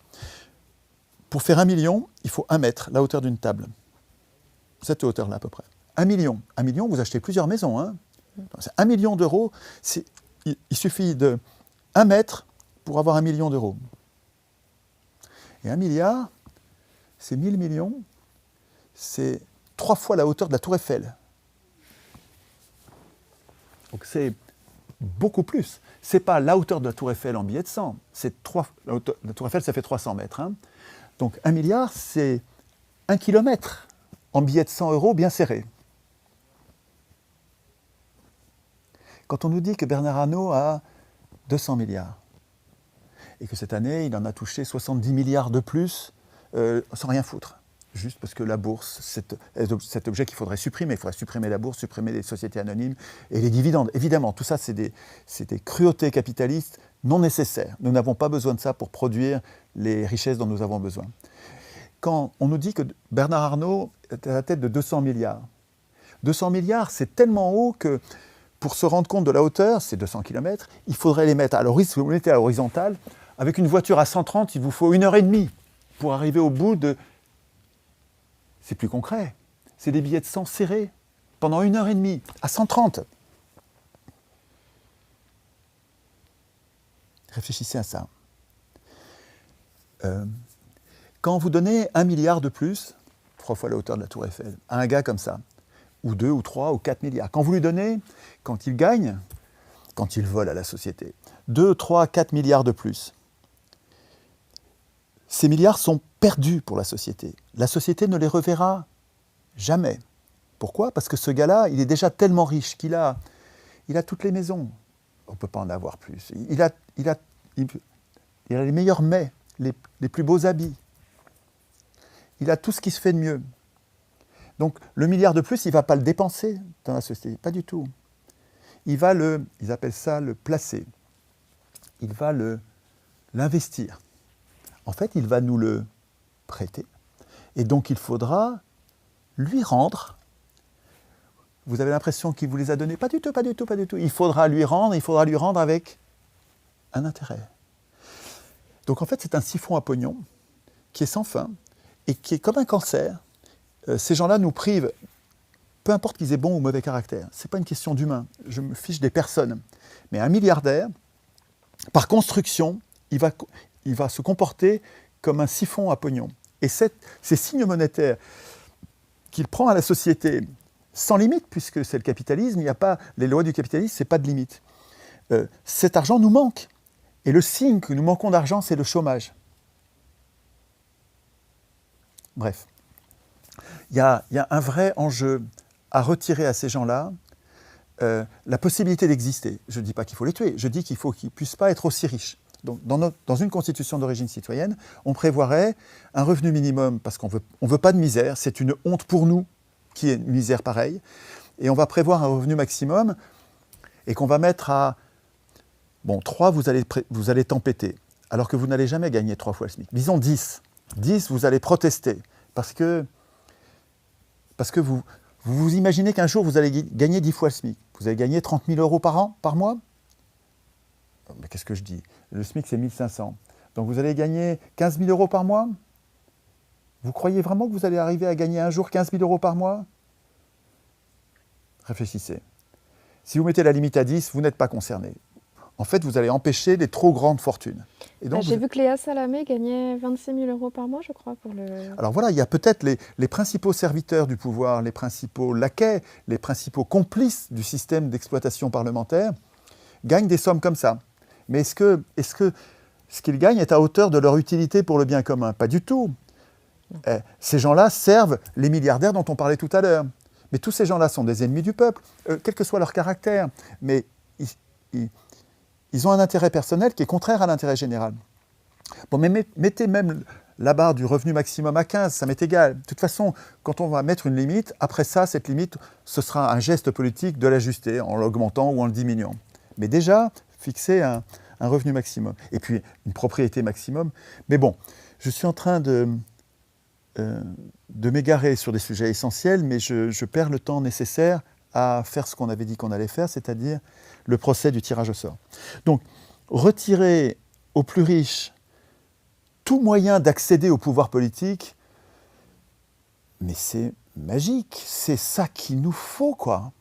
Pour faire 1 million, il faut 1 mètre, la hauteur d'une table. Cette hauteur-là, à peu près. 1 million. 1 million, vous achetez plusieurs maisons. Hein. C'est 1 million d'euros, il suffit de 1 mètre pour avoir 1 million d'euros. Et 1 milliard, c'est 1000 millions, c'est 3 fois la hauteur de la Tour Eiffel. Donc c'est beaucoup plus. Ce n'est pas la hauteur de la Tour Eiffel en billet de 100, la Tour Eiffel, ça fait 300 mètres. Hein. Donc 1 milliard, c'est 1 kilomètre en billet de 100 euros bien serré. Quand on nous dit que Bernard Arnault a 200 milliards, et que cette année, il en a touché 70 milliards de plus, sans rien foutre, juste parce que la bourse, cet objet qu'il faudrait supprimer, il faudrait supprimer la bourse, supprimer les sociétés anonymes et les dividendes. Évidemment, tout ça, c'est des cruautés capitalistes non nécessaires. Nous n'avons pas besoin de ça pour produire les richesses dont nous avons besoin. Quand on nous dit que Bernard Arnault est à la tête de 200 milliards, 200 milliards, c'est tellement haut que pour se rendre compte de la hauteur, c'est 200 km, il faudrait les mettre à l'horizontale. Si vous mettez à l'horizontale, avec une voiture à 130, il vous faut 1h30 pour arriver au bout de... C'est plus concret. C'est des billets de 100 serrés pendant 1h30 à 130. Réfléchissez à ça. Quand vous donnez 1 milliard de plus, 3 fois la hauteur de la Tour Eiffel, à un gars comme ça, ou 2, ou 3, ou 4 milliards, quand vous lui donnez, quand il gagne, quand il vole à la société, 2, 3, 4 milliards de plus, ces milliards sont perdus pour la société. La société ne les reverra jamais. Pourquoi? Parce que ce gars-là, il est déjà tellement riche qu'il a toutes les maisons. On ne peut pas en avoir plus. Il a les meilleurs mets, les plus beaux habits. Il a tout ce qui se fait de mieux. Donc le milliard de plus, il ne va pas le dépenser dans la société, pas du tout. Ils appellent ça le placer. Il va l'investir. En fait, il va nous le prêter. Et donc il faudra lui rendre. Vous avez l'impression qu'il vous les a donnés? Pas du tout, pas du tout, pas du tout. Il faudra lui rendre avec un intérêt. Donc en fait, c'est un siphon à pognon qui est sans fin et qui est comme un cancer. Ces gens-là nous privent, peu importe qu'ils aient bon ou mauvais caractère. Ce n'est pas une question d'humain. Je me fiche des personnes. Mais un milliardaire, par construction, il va se comporter comme un siphon à pognon. Et ces signes monétaires qu'il prend à la société, sans limite, puisque c'est le capitalisme, il n'y a pas, les lois du capitalisme, ce n'est pas de limite. Cet argent nous manque. Et le signe que nous manquons d'argent, c'est le chômage. Bref, il y a un vrai enjeu à retirer à ces gens-là la possibilité d'exister. Je ne dis pas qu'il faut les tuer, je dis qu'il faut qu'ils ne puissent pas être aussi riches. Donc, dans une constitution d'origine citoyenne, on prévoirait un revenu minimum, parce qu'on veut pas de misère, c'est une honte pour nous qui est une misère pareille, et on va prévoir un revenu maximum, et qu'on va mettre à... Bon, 3, vous allez tempêter, alors que vous n'allez jamais gagner 3 fois le SMIC. Disons 10. 10, vous allez protester, parce que vous imaginez qu'un jour, vous allez gagner 10 fois le SMIC. Vous allez gagner 30 000 euros par an, par mois. Mais qu'est-ce que je dis? Le SMIC, c'est 1 500. Donc vous allez gagner 15 000 euros par mois? Vous croyez vraiment que vous allez arriver à gagner un jour 15 000 euros par mois? Réfléchissez. Si vous mettez la limite à 10, vous n'êtes pas concerné. En fait, vous allez empêcher les trop grandes fortunes. Et donc,
j'ai vu que Léa Salamé gagnait 26 000 euros par mois, je crois, pour le...
Alors voilà, il y a peut-être les principaux serviteurs du pouvoir, les principaux laquais, les principaux complices du système d'exploitation parlementaire gagnent des sommes comme ça. Mais est-ce que ce qu'ils gagnent est à hauteur de leur utilité pour le bien commun? Pas du tout. Ces gens-là servent les milliardaires dont on parlait tout à l'heure. Mais tous ces gens-là sont des ennemis du peuple, quel que soit leur caractère. Mais ils ont un intérêt personnel qui est contraire à l'intérêt général. Bon, mais mettez même la barre du revenu maximum à 15, ça m'est égal. De toute façon, quand on va mettre une limite, après ça, cette limite, ce sera un geste politique de l'ajuster en l'augmentant ou en le diminuant. Mais déjà, fixer un revenu maximum. Et puis, une propriété maximum. Mais bon, je suis en train de m'égarer sur des sujets essentiels, mais je perds le temps nécessaire à faire ce qu'on avait dit qu'on allait faire, c'est-à-dire le procès du tirage au sort. Donc, retirer aux plus riches tout moyen d'accéder au pouvoir politique, mais c'est magique, c'est ça qu'il nous faut, quoi.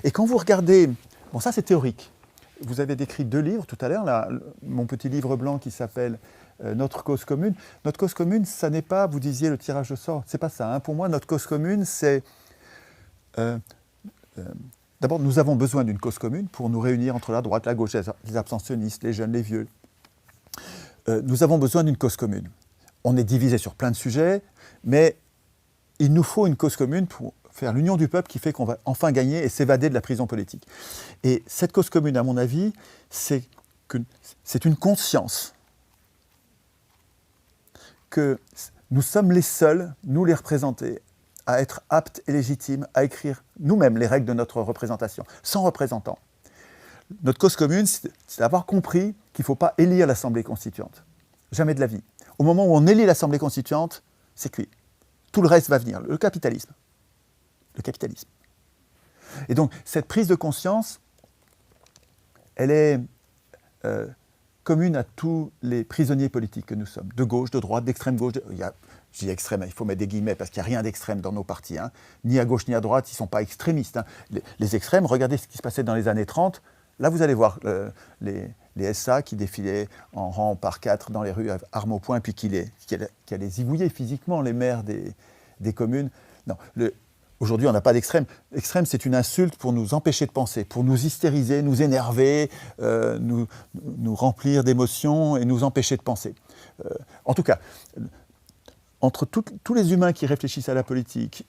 Et quand vous regardez, bon ça c'est théorique, vous avez décrit 2 livres tout à l'heure, là, mon petit livre blanc qui s'appelle Notre cause commune. Notre cause commune, ça n'est pas, vous disiez, le tirage au sort, c'est pas ça. Hein. Pour moi, notre cause commune, c'est... D'abord, nous avons besoin d'une cause commune pour nous réunir entre la droite, la gauche, les abstentionnistes, les jeunes, les vieux. Nous avons besoin d'une cause commune. On est divisé sur plein de sujets, mais il nous faut une cause commune pour faire l'union du peuple qui fait qu'on va enfin gagner et s'évader de la prison politique. Et cette cause commune, à mon avis, c'est une conscience que nous sommes les seuls, nous les représentés, à être aptes et légitimes à écrire nous-mêmes les règles de notre représentation, sans représentants. Notre cause commune, c'est d'avoir compris qu'il ne faut pas élire l'Assemblée constituante. Jamais de la vie. Au moment où on élit l'Assemblée constituante, c'est cuit. Tout le reste va venir. Le capitalisme. Le capitalisme. Et donc, cette prise de conscience, elle est commune à tous les prisonniers politiques que nous sommes. De gauche, de droite, d'extrême gauche. Je dis extrême, il faut mettre des guillemets parce qu'il n'y a rien d'extrême dans nos partis. Hein. Ni à gauche ni à droite, ils ne sont pas extrémistes. Hein. Les extrêmes, regardez ce qui se passait dans les années 30. Là, vous allez voir les SA qui défilaient en rang par 4 dans les rues, armes au poing, puis qui allaient zigouiller physiquement les maires des communes. Non, aujourd'hui, on n'a pas d'extrême. L'extrême, c'est une insulte pour nous empêcher de penser, pour nous hystériser, nous énerver, nous remplir d'émotions et nous empêcher de penser. En tout cas, entre tous les humains qui réfléchissent à la politique,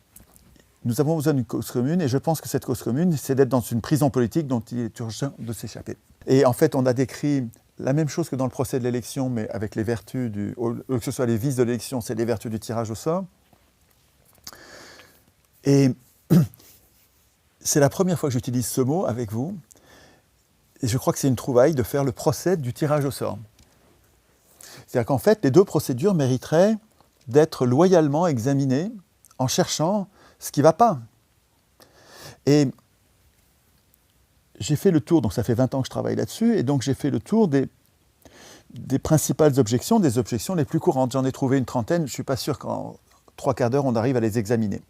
nous avons besoin d'une cause commune, et je pense que cette cause commune, c'est d'être dans une prison politique dont il est urgent de s'échapper. Et en fait, on a décrit la même chose que dans le procès de l'élection, mais avec les vertus que ce soit les vices de l'élection, c'est les vertus du tirage au sort. Et c'est la première fois que j'utilise ce mot avec vous, et je crois que c'est une trouvaille de faire le procès du tirage au sort. C'est-à-dire qu'en fait, les 2 procédures mériteraient d'être loyalement examinées en cherchant ce qui ne va pas. Et j'ai fait le tour, donc ça fait 20 ans que je travaille là-dessus, et donc j'ai fait le tour des principales objections, des objections les plus courantes. J'en ai trouvé une trentaine, je ne suis pas sûr qu'en 3 quarts d'heure, on arrive à les examiner.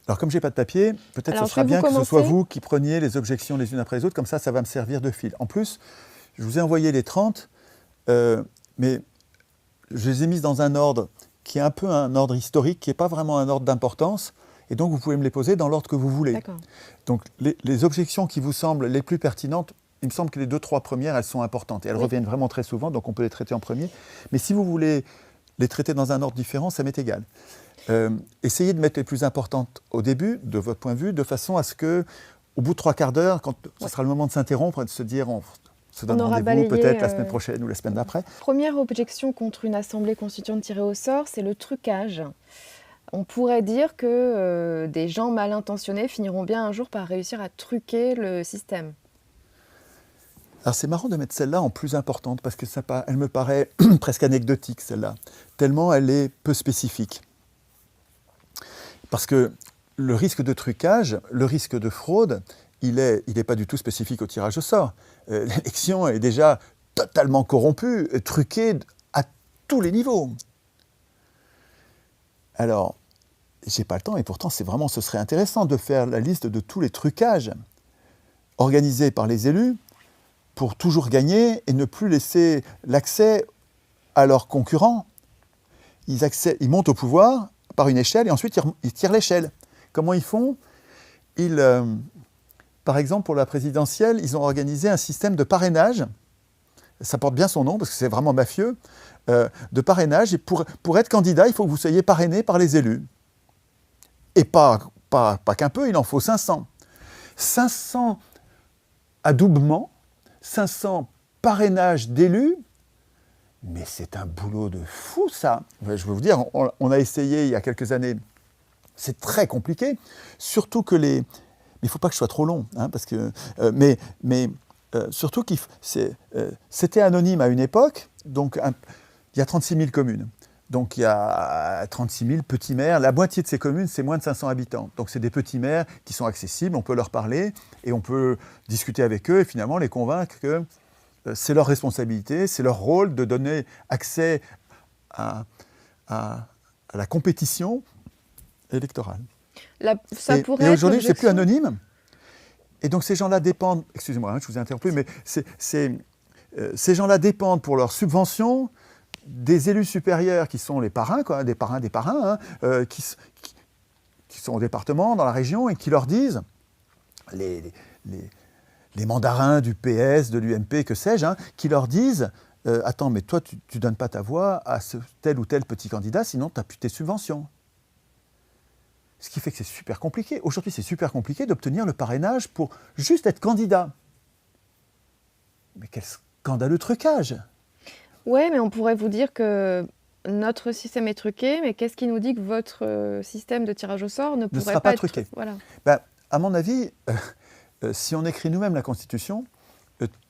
Alors comme je n'ai pas de papier, peut-être ce sera bien que ce soit vous qui preniez les objections les unes après les autres, comme ça va me servir de fil. En plus, je vous ai envoyé les 30, mais je les ai mises dans un ordre qui est un peu un ordre historique, qui n'est pas vraiment un ordre d'importance, et donc vous pouvez me les poser dans l'ordre que vous voulez.
D'accord.
Donc les objections qui vous semblent les plus pertinentes, il me semble que les 2-3 premières, elles sont importantes, et elles reviennent vraiment très souvent, donc on peut les traiter en premier. Mais si vous voulez les traiter dans un ordre différent, ça m'est égal. Essayez de mettre les plus importantes au début, de votre point de vue, de façon à ce que, au bout de 3/4 d'heure, quand ce sera le moment de s'interrompre et de se dire, on se donne
aura
rendez-vous
balayé,
peut-être la semaine prochaine ou la semaine d'après.
Première objection contre une assemblée constituante tirée au sort, c'est le trucage. On pourrait dire que des gens mal intentionnés finiront bien un jour par réussir à truquer le système.
Alors c'est marrant de mettre celle-là en plus importante, parce que elle me paraît presque anecdotique, celle-là, tellement elle est peu spécifique. Parce que le risque de trucage, le risque de fraude, il est pas du tout spécifique au tirage au sort. L'élection est déjà totalement corrompue, truquée à tous les niveaux. Alors, j'ai pas le temps, et pourtant ce serait intéressant de faire la liste de tous les trucages organisés par les élus pour toujours gagner et ne plus laisser l'accès à leurs concurrents. Ils montent au pouvoir par une échelle et ensuite ils tirent l'échelle. Comment ils font ? Par exemple, pour la présidentielle, ils ont organisé un système de parrainage. Ça porte bien son nom parce que c'est vraiment mafieux. De parrainage. Et pour être candidat, il faut que vous soyez parrainé par les élus. Et pas qu'un peu, il en faut 500. 500 adoubements, 500 parrainages d'élus. Mais c'est un boulot de fou, ça. Je vais vous dire, on a essayé il y a quelques années. C'est très compliqué. Surtout que Mais il ne faut pas que je sois trop long. Hein, parce que, surtout que c'était anonyme à une époque. Donc, il y a 36 000 communes. Donc il y a 36 000 petits maires. La moitié de ces communes, c'est moins de 500 habitants. Donc c'est des petits maires qui sont accessibles, on peut leur parler et on peut discuter avec eux et finalement les convaincre que c'est leur responsabilité, c'est leur rôle de donner accès à la compétition électorale.
Et
aujourd'hui, c'est plus anonyme. Et donc ces gens-là dépendent, excusez-moi, je vous ai interrompu, mais ces gens-là dépendent pour leurs subventions des élus supérieurs qui sont les parrains, des parrains, qui sont au département, dans la région, et qui leur disent, les mandarins du PS, de l'UMP, que sais-je, qui leur disent attends, mais toi, tu ne donnes pas ta voix à tel ou tel petit candidat, sinon tu n'as plus tes subventions. Ce qui fait que c'est super compliqué. Aujourd'hui, c'est super compliqué d'obtenir le parrainage pour juste être candidat. Mais quel scandaleux trucage!
Oui, mais on pourrait vous dire que notre système est truqué, mais qu'est-ce qui nous dit que votre système de tirage au sort ne pourrait
sera pas truqué.
Voilà.
À mon avis, si on écrit nous-mêmes la Constitution,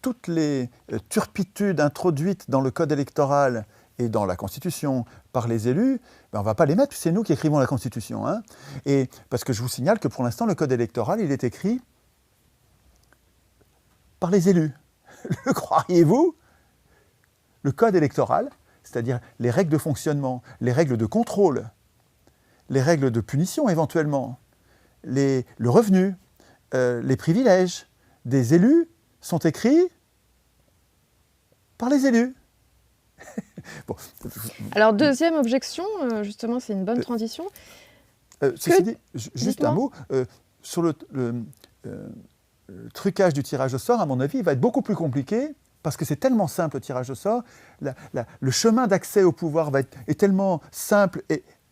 toutes les turpitudes introduites dans le Code électoral et dans la Constitution par les élus, on ne va pas les mettre, c'est nous qui écrivons la Constitution. Hein. Et parce que je vous signale que pour l'instant, le Code électoral, il est écrit par les élus. Le croiriez-vous ? Le code électoral, c'est-à-dire les règles de fonctionnement, les règles de contrôle, les règles de punition éventuellement, le revenu, les privilèges des élus sont écrits par les élus. Bon.
Alors, deuxième objection, justement, c'est une bonne transition.
Ceci dit, juste un mot, sur le trucage du tirage au sort, à mon avis, il va être beaucoup plus compliqué. Parce que c'est tellement simple le tirage au sort, le chemin d'accès au pouvoir est tellement simple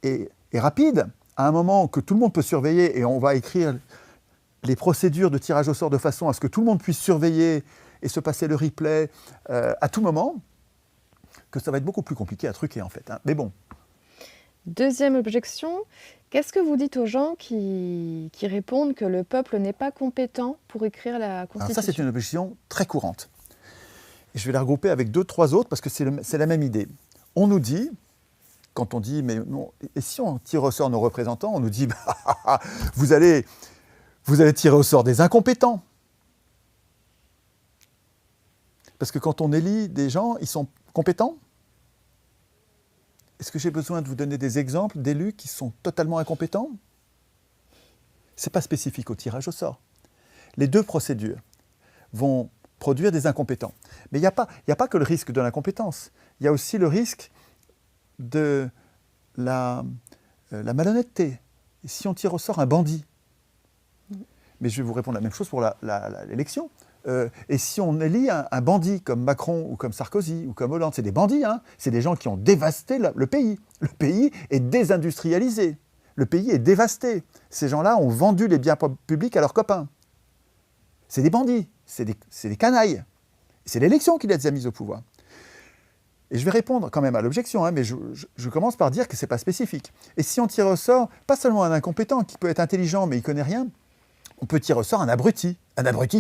et rapide, à un moment que tout le monde peut surveiller, et on va écrire les procédures de tirage au sort de façon à ce que tout le monde puisse surveiller et se passer le replay à tout moment, que ça va être beaucoup plus compliqué à truquer en fait. Hein. Mais bon.
Deuxième objection, qu'est-ce que vous dites aux gens qui répondent que le peuple n'est pas compétent pour écrire la Constitution ?
Alors ça, c'est une objection très courante. Et je vais la regrouper avec 2-3 autres parce que c'est la même idée. On nous dit, quand on dit, mais non, et si on tire au sort nos représentants, on nous dit, vous allez tirer au sort des incompétents. Parce que quand on élit des gens, ils sont compétents. Est-ce que j'ai besoin de vous donner des exemples d'élus qui sont totalement incompétents ? Ce n'est pas spécifique au tirage au sort. Les deux procédures vont produire des incompétents. Mais il n'y a pas que le risque de l'incompétence. Il y a aussi le risque de la malhonnêteté. Et si on tire au sort un bandit, mais je vais vous répondre la même chose pour l'élection. Et si on élit un bandit comme Macron ou comme Sarkozy ou comme Hollande, c'est des bandits, hein, c'est des gens qui ont dévasté le pays. Le pays est désindustrialisé. Le pays est dévasté. Ces gens-là ont vendu les biens publics à leurs copains. C'est des bandits, c'est des canailles. C'est l'élection qui les a mis au pouvoir. Et je vais répondre quand même à l'objection, hein, mais je commence par dire que ce n'est pas spécifique. Et si on tire au sort, pas seulement un incompétent qui peut être intelligent mais il ne connaît rien, on peut tirer au sort un abruti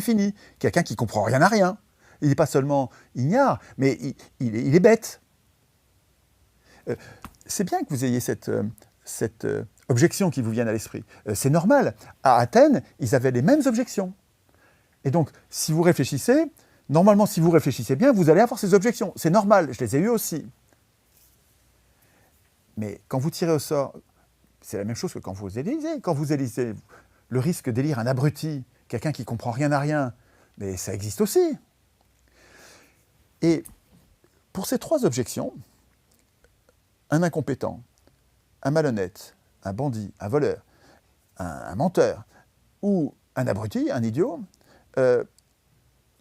fini, quelqu'un qui ne comprend rien à rien. Il n'est pas seulement ignare, mais il est bête. C'est bien que vous ayez cette objection qui vous vienne à l'esprit. C'est normal. À Athènes, ils avaient les mêmes objections. Et donc, si vous réfléchissez, normalement, si vous réfléchissez bien, vous allez avoir ces objections. C'est normal, je les ai eues aussi. Mais quand vous tirez au sort, c'est la même chose que quand vous élisez. Quand vous élisez, le risque d'élire un abruti, quelqu'un qui ne comprend rien à rien, mais ça existe aussi. Et pour ces trois objections, un incompétent, un malhonnête, un bandit, un voleur, un menteur ou un abruti, un idiot, il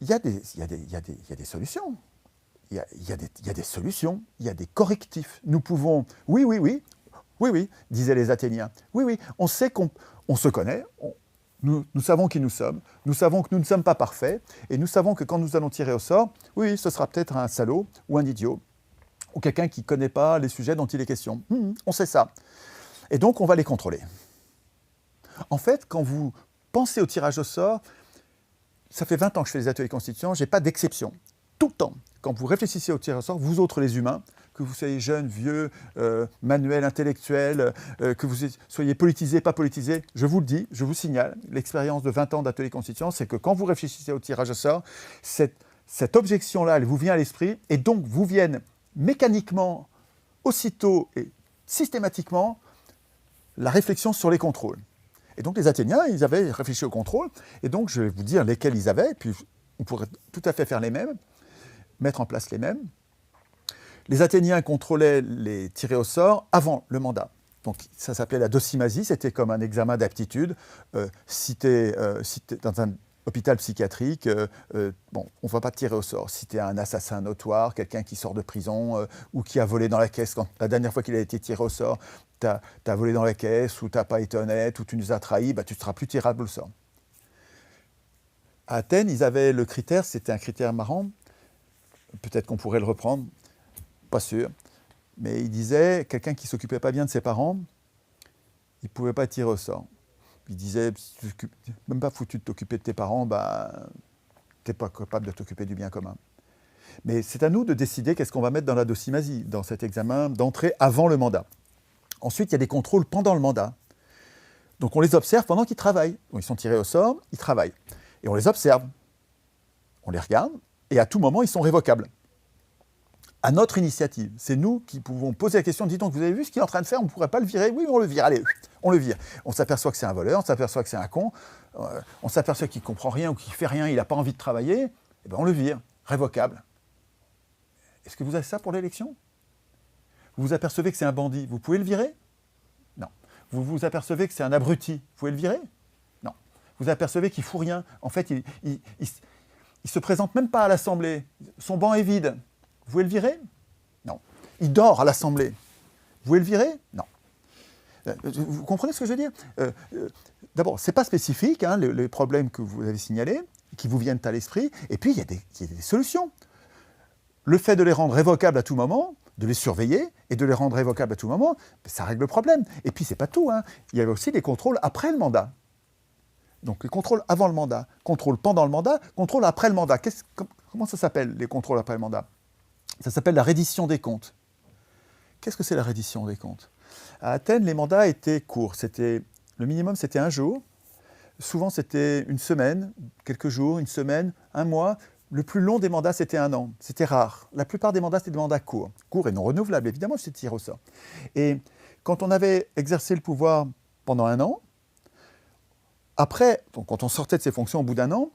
y a des solutions. Il y a des solutions, il y a des correctifs. Nous pouvons, oui, disaient les Athéniens. Oui, on sait qu'on se connaît, nous savons qui nous sommes, nous savons que nous ne sommes pas parfaits, et nous savons que quand nous allons tirer au sort, oui, ce sera peut-être un salaud ou un idiot, ou quelqu'un qui ne connaît pas les sujets dont il est question. On sait ça. Et donc, on va les contrôler. En fait, quand vous pensez au tirage au sort, ça fait 20 ans que je fais des ateliers constituants, je n'ai pas d'exception. Tout le temps, quand vous réfléchissez au tirage au sort, vous autres les humains, que vous soyez jeunes, vieux, manuels, intellectuels, que vous soyez politisés, pas politisés, je vous le dis, je vous signale, l'expérience de 20 ans d'ateliers constituants, c'est que quand vous réfléchissez au tirage au sort, cette objection-là, elle vous vient à l'esprit, et donc vous viennent mécaniquement, aussitôt et systématiquement, la réflexion sur les contrôles. Et donc les Athéniens, ils avaient réfléchi au contrôle, et donc je vais vous dire lesquels ils avaient, et puis on pourrait tout à fait faire les mêmes, mettre en place les mêmes. Les Athéniens contrôlaient les tirés au sort avant le mandat. Donc ça s'appelait la docimasie, c'était comme un examen d'aptitude. Si tu es dans un hôpital psychiatrique, on ne va pas te tirer au sort. Si tu es un assassin notoire, quelqu'un qui sort de prison ou qui a volé dans la caisse, la dernière fois qu'il a été tiré au sort, tu as volé dans la caisse ou tu n'as pas été honnête ou tu nous as trahis, tu ne seras plus tirable au sort. À Athènes, ils avaient le critère, c'était un critère marrant, peut-être qu'on pourrait le reprendre, pas sûr, mais ils disaient, quelqu'un qui ne s'occupait pas bien de ses parents, il ne pouvait pas tirer au sort. Il disait, si tu n'es même pas foutu de t'occuper de tes parents, tu n'es pas capable de t'occuper du bien commun. Mais c'est à nous de décider qu'est-ce qu'on va mettre dans la docimasie, dans cet examen d'entrée avant le mandat. Ensuite, il y a des contrôles pendant le mandat. Donc on les observe pendant qu'ils travaillent. Donc, ils sont tirés au sort, ils travaillent. Et on les observe, on les regarde, et à tout moment, ils sont révocables. À notre initiative, c'est nous qui pouvons poser la question, dites donc, vous avez vu ce qu'il est en train de faire, on ne pourrait pas le virer? Oui, on le vire, allez, on le vire. On s'aperçoit que c'est un voleur, on s'aperçoit que c'est un con, on s'aperçoit qu'il ne comprend rien ou qu'il ne fait rien, il n'a pas envie de travailler, et bien on le vire, révocable. Est-ce que vous avez ça pour l'élection? Vous vous apercevez que c'est un bandit, vous pouvez le virer? Non. Vous vous apercevez que c'est un abruti, vous pouvez le virer? Non. Vous apercevez qu'il ne fout rien, en fait, il ne se présente même pas à l'Assemblée, son banc est vide. Vous pouvez le virer? Non. Il dort à l'Assemblée. Vous pouvez le virer? Non. Vous comprenez ce que je veux dire? D'abord, ce n'est pas spécifique, hein, les problèmes que vous avez signalés, qui vous viennent à l'esprit, et puis il y a des solutions. Le fait de les rendre révocables à tout moment, de les surveiller et de les rendre révocables à tout moment, ça règle le problème. Et puis, ce n'est pas tout, hein. Il y a aussi des contrôles après le mandat. Donc, les contrôles avant le mandat, contrôle pendant le mandat, contrôle après le mandat. Comment ça s'appelle, les contrôles après le mandat? Ça s'appelle la reddition des comptes. Qu'est-ce que c'est la reddition des comptes? À Athènes, les mandats étaient courts. Le minimum, c'était 1 jour. Souvent, c'était une semaine, quelques jours, une semaine, 1 mois. Le plus long des mandats, c'était 1 an. C'était rare. La plupart des mandats, c'était des mandats courts. Courts et non renouvelables, évidemment, c'était tiré au sort. Et quand on avait exercé le pouvoir pendant 1 an, après, donc quand on sortait de ses fonctions au bout d'1 an,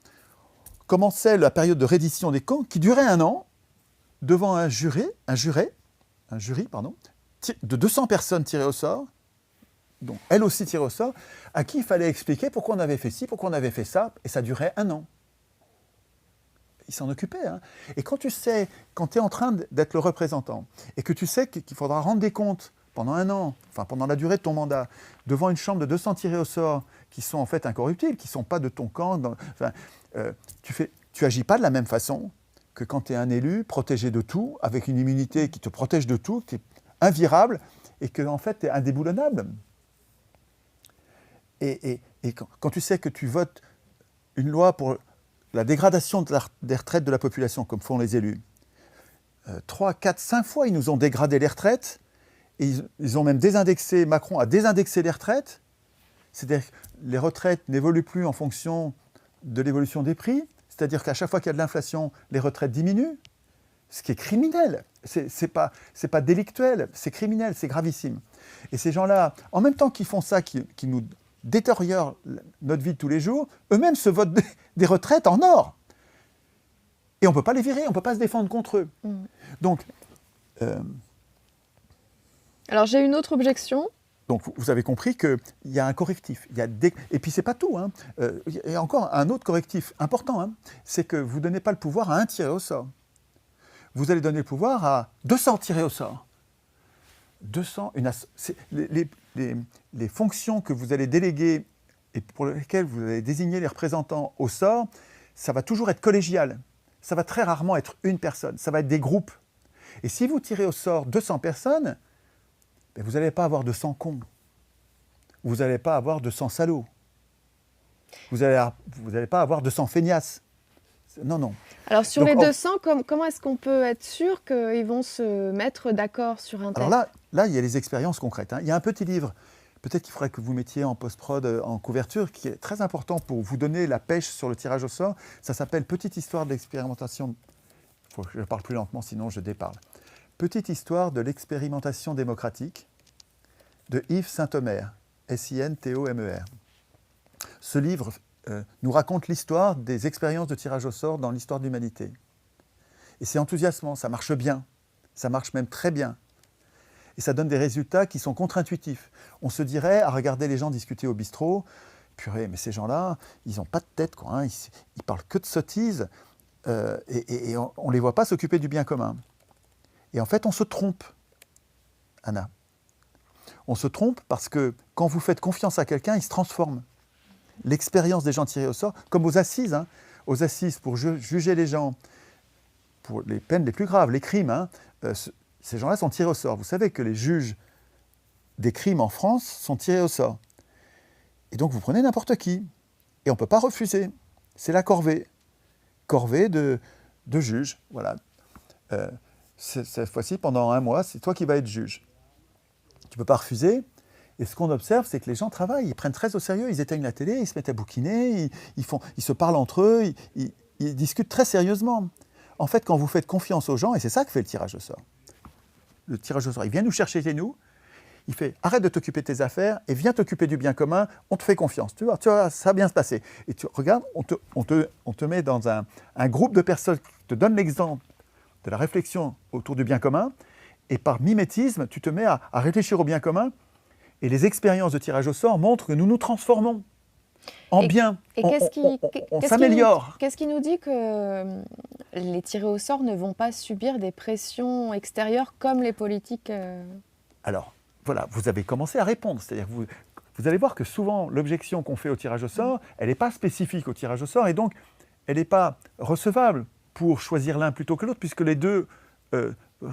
commençait la période de reddition des comptes qui durait 1 an, devant un jury, de 200 personnes tirées au sort, donc elles aussi tirées au sort, à qui il fallait expliquer pourquoi on avait fait ci, pourquoi on avait fait ça, et ça durait 1 an. Ils s'en occupaient. Hein. Et quand tu sais, quand tu es en train d'être le représentant, et que tu sais qu'il faudra rendre des comptes pendant 1 an, enfin pendant la durée de ton mandat, devant une chambre de 200 tirés au sort, qui sont en fait incorruptibles, qui ne sont pas de ton camp, tu agis pas de la même façon que quand tu es un élu protégé de tout, avec une immunité qui te protège de tout, qui est invirable, et que en fait tu es indéboulonnable. Et quand tu sais que tu votes une loi pour la dégradation des retraites de la population, comme font les élus, 3, 4, 5 fois, ils nous ont dégradé les retraites, et ils ont même désindexé, Macron a désindexé les retraites, c'est-à-dire que les retraites n'évoluent plus en fonction de l'évolution des prix, c'est-à-dire qu'à chaque fois qu'il y a de l'inflation, les retraites diminuent, ce qui est criminel, c'est pas délictuel, c'est criminel, c'est gravissime. Et ces gens-là, en même temps qu'ils font ça, qui nous détériorent notre vie de tous les jours, eux-mêmes se votent des retraites en or. Et on ne peut pas les virer, on ne peut pas se défendre contre eux. Donc,
alors j'ai une autre objection.
Donc vous avez compris qu'il y a un correctif. Et puis c'est pas tout. Hein. Il y a encore un autre correctif important. Hein. C'est que vous ne donnez pas le pouvoir à un tiré au sort. Vous allez donner le pouvoir à 200 tirés au sort. 200, les fonctions que vous allez déléguer et pour lesquelles vous allez désigner les représentants au sort, ça va toujours être collégial. Ça va très rarement être une personne. Ça va être des groupes. Et si vous tirez au sort 200 personnes, ben vous n'allez pas avoir 200 cons. Vous n'allez pas avoir 200 salauds. Vous n'allez pas avoir 200 feignasses. Non, non.
Alors sur les 200, comment est-ce qu'on peut être sûr qu'ils vont se mettre d'accord sur un texte?
Alors là, il y a les expériences concrètes. Hein. Il y a un petit livre, peut-être qu'il faudrait que vous mettiez en post-prod, en couverture, qui est très important pour vous donner la pêche sur le tirage au sort. Ça s'appelle « Petite histoire de l'expérimentation ». Il faut que je parle plus lentement, sinon je déparle. « Petite histoire de l'expérimentation démocratique » de Yves Saint-Omer, S-I-N-T-O-M-E-R. Ce livre nous raconte l'histoire des expériences de tirage au sort dans l'histoire de l'humanité. Et c'est enthousiasmant, ça marche bien, ça marche même très bien. Et ça donne des résultats qui sont contre-intuitifs. On se dirait, à regarder les gens discuter au bistrot, purée, mais ces gens-là, ils n'ont pas de tête, quoi, hein, ils parlent que de sottises, et on ne les voit pas s'occuper du bien commun. Et en fait, on se trompe, Anna. On se trompe parce que quand vous faites confiance à quelqu'un, il se transforme. L'expérience des gens tirés au sort, comme aux assises, hein, pour juger les gens, pour les peines les plus graves, les crimes, hein, ces gens-là sont tirés au sort. Vous savez que les juges des crimes en France sont tirés au sort. Et donc vous prenez n'importe qui, et on ne peut pas refuser. C'est la corvée. Corvée de juge, voilà. Cette fois-ci, pendant 1 mois, c'est toi qui vas être juge. Tu ne peux pas refuser. Et ce qu'on observe, c'est que les gens travaillent, ils prennent très au sérieux, ils éteignent la télé, ils se mettent à bouquiner, ils se parlent entre eux, ils discutent très sérieusement. En fait, quand vous faites confiance aux gens, et c'est ça que fait le tirage au sort. Le tirage au sort, il vient nous chercher chez nous, il fait « arrête de t'occuper de tes affaires et viens t'occuper du bien commun, on te fait confiance, tu vois, ça va bien se passer. » Et tu regardes, on te met dans un groupe de personnes qui te donnent l'exemple de la réflexion autour du bien commun, et par mimétisme, tu te mets à réfléchir au bien commun. Et les expériences de tirage au sort montrent que nous nous transformons en bien.
Et
on s'améliore.
Qu'est-ce qui nous dit que les tirés au sort ne vont pas subir des pressions extérieures comme les politiques
Alors, voilà, vous avez commencé à répondre. C'est-à-dire que vous allez voir que souvent, l'objection qu'on fait au tirage au sort, elle n'est pas spécifique au tirage au sort, et donc, elle n'est pas recevable pour choisir l'un plutôt que l'autre, puisque les deux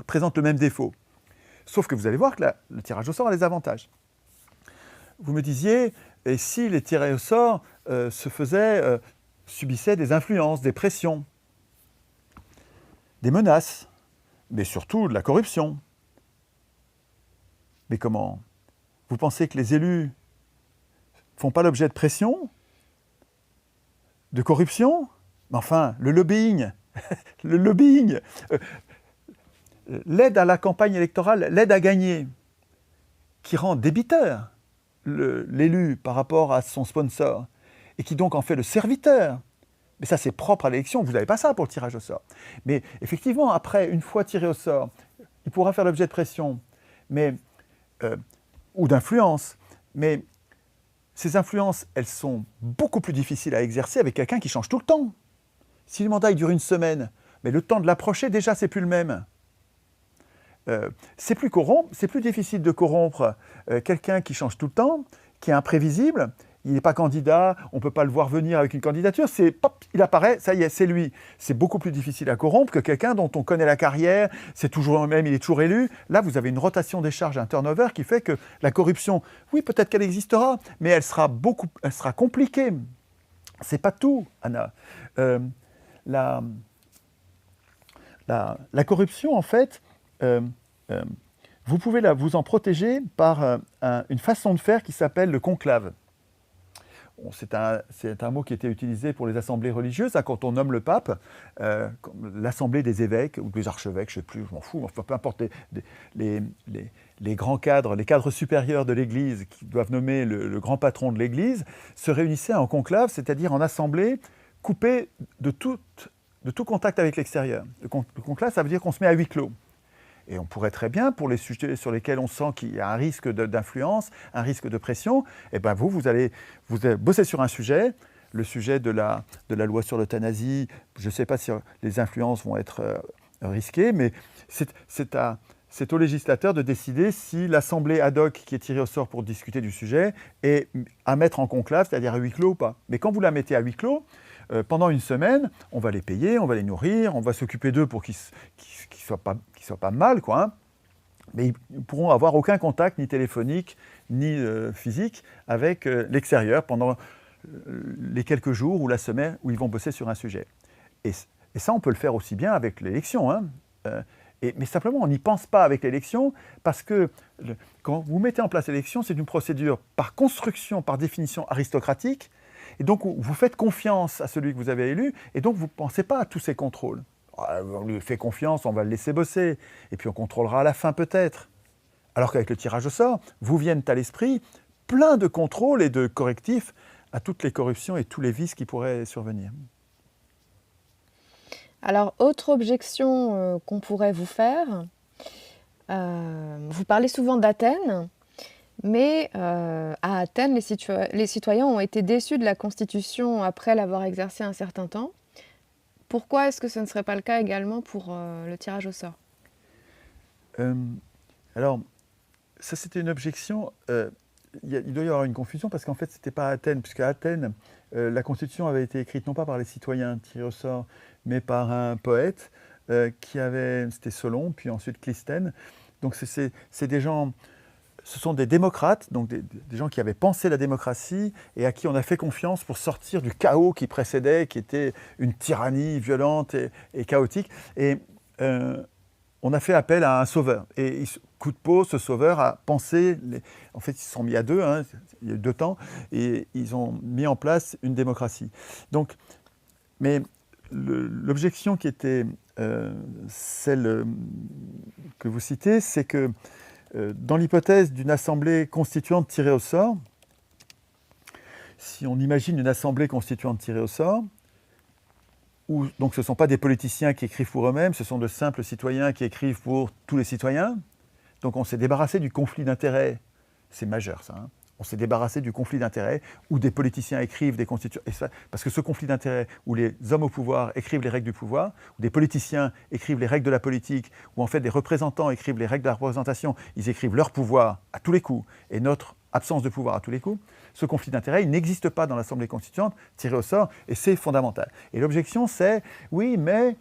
présentent le même défaut. Sauf que vous allez voir que le tirage au sort a des avantages. Vous me disiez, et si les tirés au sort subissaient des influences, des pressions, des menaces, mais surtout de la corruption. Mais comment? Vous pensez que les élus ne font pas l'objet de pression? De corruption? Mais enfin, le lobbying, l'aide à la campagne électorale, l'aide à gagner, qui rend débiteur l'élu par rapport à son sponsor, et qui donc en fait le serviteur. Mais ça, c'est propre à l'élection, vous n'avez pas ça pour le tirage au sort. Mais effectivement, après, une fois tiré au sort, il pourra faire l'objet de pression, ou d'influence. Mais ces influences, elles sont beaucoup plus difficiles à exercer avec quelqu'un qui change tout le temps. Si le mandat il dure une semaine, mais le temps de l'approcher, déjà, c'est plus le même. C'est plus difficile de corrompre quelqu'un qui change tout le temps, qui est imprévisible. Il n'est pas candidat, on ne peut pas le voir venir avec une candidature, il apparaît, ça y est, c'est lui. C'est beaucoup plus difficile à corrompre que quelqu'un dont on connaît la carrière, c'est toujours le même, il est toujours élu. Là, vous avez une rotation des charges, un turnover qui fait que la corruption, oui, peut-être qu'elle existera, mais elle sera compliquée. C'est pas tout, Anna. La corruption, en fait, vous pouvez vous en protéger par une façon de faire qui s'appelle le conclave. Bon, c'est un mot qui était utilisé pour les assemblées religieuses, quand on nomme le pape, l'assemblée des évêques ou des archevêques, je ne sais plus, je m'en fous, enfin, peu importe, les grands cadres, les cadres supérieurs de l'Église qui doivent nommer le grand patron de l'Église, se réunissaient en conclave, c'est-à-dire en assemblée coupée de tout contact avec l'extérieur. Le conclave, ça veut dire qu'on se met à huis clos. Et on pourrait très bien, pour les sujets sur lesquels on sent qu'il y a un risque d'influence, un risque de pression, eh ben vous allez bosser sur un sujet, le sujet de la loi sur l'euthanasie. Je ne sais pas si les influences vont être risquées, mais c'est au législateur de décider si l'assemblée ad hoc qui est tirée au sort pour discuter du sujet est à mettre en conclave, c'est-à-dire à huis clos ou pas. Mais quand vous la mettez à huis clos, pendant une semaine, on va les payer, on va les nourrir, on va s'occuper d'eux pour qu'ils soient pas mal, quoi. Hein. Mais ils ne pourront avoir aucun contact, ni téléphonique, ni physique, avec l'extérieur pendant les quelques jours ou la semaine où ils vont bosser sur un sujet. Et ça, on peut le faire aussi bien avec l'élection. Hein. Mais simplement, on n'y pense pas avec l'élection, parce que quand vous mettez en place l'élection, c'est une procédure par construction, par définition aristocratique. Et donc, vous faites confiance à celui que vous avez élu, et donc vous ne pensez pas à tous ces contrôles. On lui fait confiance, on va le laisser bosser, et puis on contrôlera à la fin peut-être. Alors qu'avec le tirage au sort, vous viennent à l'esprit plein de contrôles et de correctifs à toutes les corruptions et tous les vices qui pourraient survenir.
Alors, autre objection qu'on pourrait vous faire, vous parlez souvent d'Athènes. Mais à Athènes, les citoyens ont été déçus de la Constitution après l'avoir exercée un certain temps. Pourquoi est-ce que ce ne serait pas le cas également pour le tirage au sort ?
Alors, ça c'était une objection. Il doit y avoir une confusion parce qu'en fait, ce n'était pas à Athènes, puisqu'à Athènes, la Constitution avait été écrite non pas par les citoyens tirés au sort, mais par un poète c'était Solon, puis ensuite Clisthène. Donc c'est des gens... Ce sont des démocrates, donc des gens qui avaient pensé la démocratie et à qui on a fait confiance pour sortir du chaos qui précédait, qui était une tyrannie violente et chaotique. Et on a fait appel à un sauveur. Et coup de peau, ce sauveur a pensé... En fait, ils se sont mis à deux, hein, il y a eu 2 temps, et ils ont mis en place une démocratie. Donc, mais l'objection qui était celle que vous citez, c'est que dans l'hypothèse d'une assemblée constituante tirée au sort, si on imagine une assemblée constituante tirée au sort, où donc ce ne sont pas des politiciens qui écrivent pour eux-mêmes, ce sont de simples citoyens qui écrivent pour tous les citoyens, donc on s'est débarrassé du conflit d'intérêts, c'est majeur ça, hein. On s'est débarrassé du conflit d'intérêts où des politiciens écrivent des constitutions. Parce que ce conflit d'intérêts où les hommes au pouvoir écrivent les règles du pouvoir, où des politiciens écrivent les règles de la politique, où en fait des représentants écrivent les règles de la représentation, ils écrivent leur pouvoir à tous les coups et notre absence de pouvoir à tous les coups, ce conflit d'intérêts, il n'existe pas dans l'Assemblée constituante tirée au sort et c'est fondamental. Et l'objection c'est, oui, mais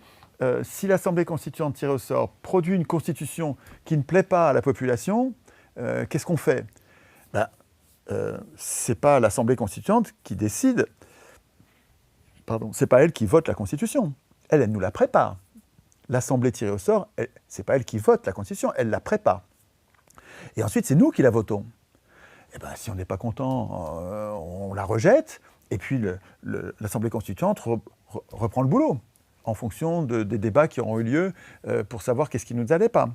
si l'Assemblée constituante tirée au sort produit une constitution qui ne plaît pas à la population, qu'est-ce qu'on fait ? Ce n'est pas l'Assemblée constituante qui décide, c'est pas elle qui vote la Constitution. Elle nous la prépare. L'Assemblée tirée au sort, ce n'est pas elle qui vote la Constitution, elle la prépare. Et ensuite, c'est nous qui la votons. Et ben, si on n'est pas content, on la rejette, et puis l'Assemblée constituante reprend le boulot, en fonction des débats qui auront eu lieu pour savoir qu'est-ce qui ne nous allait pas.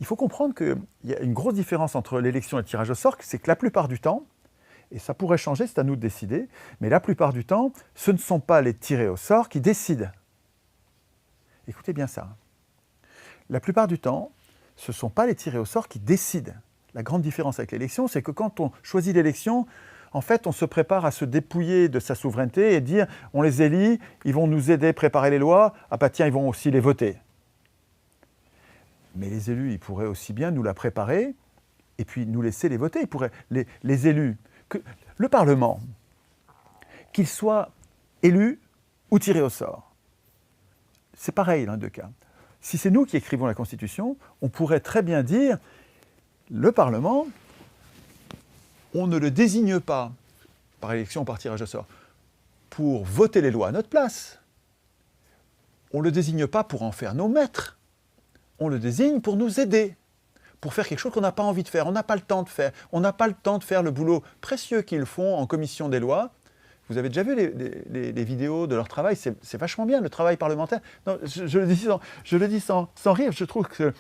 Il faut comprendre qu'il y a une grosse différence entre l'élection et le tirage au sort, c'est que la plupart du temps, et ça pourrait changer, c'est à nous de décider, mais la plupart du temps, ce ne sont pas les tirés au sort qui décident. Écoutez bien ça. La plupart du temps, ce ne sont pas les tirés au sort qui décident. La grande différence avec l'élection, c'est que quand on choisit l'élection, en fait, on se prépare à se dépouiller de sa souveraineté et dire on les élit, ils vont nous aider à préparer les lois, ah bah tiens, ils vont aussi les voter. Mais les élus, ils pourraient aussi bien nous la préparer et puis nous laisser les voter. Ils pourraient, les élus, le Parlement, qu'il soit élu ou tiré au sort, c'est pareil dans les deux cas. Si c'est nous qui écrivons la Constitution, on pourrait très bien dire le Parlement, on ne le désigne pas par élection ou par tirage au sort pour voter les lois à notre place. On ne le désigne pas pour en faire nos maîtres. On le désigne pour nous aider, pour faire quelque chose qu'on n'a pas envie de faire, on n'a pas le temps de faire. On n'a pas le temps de faire le boulot précieux qu'ils font en commission des lois. Vous avez déjà vu les vidéos de leur travail, c'est vachement bien, le travail parlementaire. Non, je le dis sans rire, je trouve que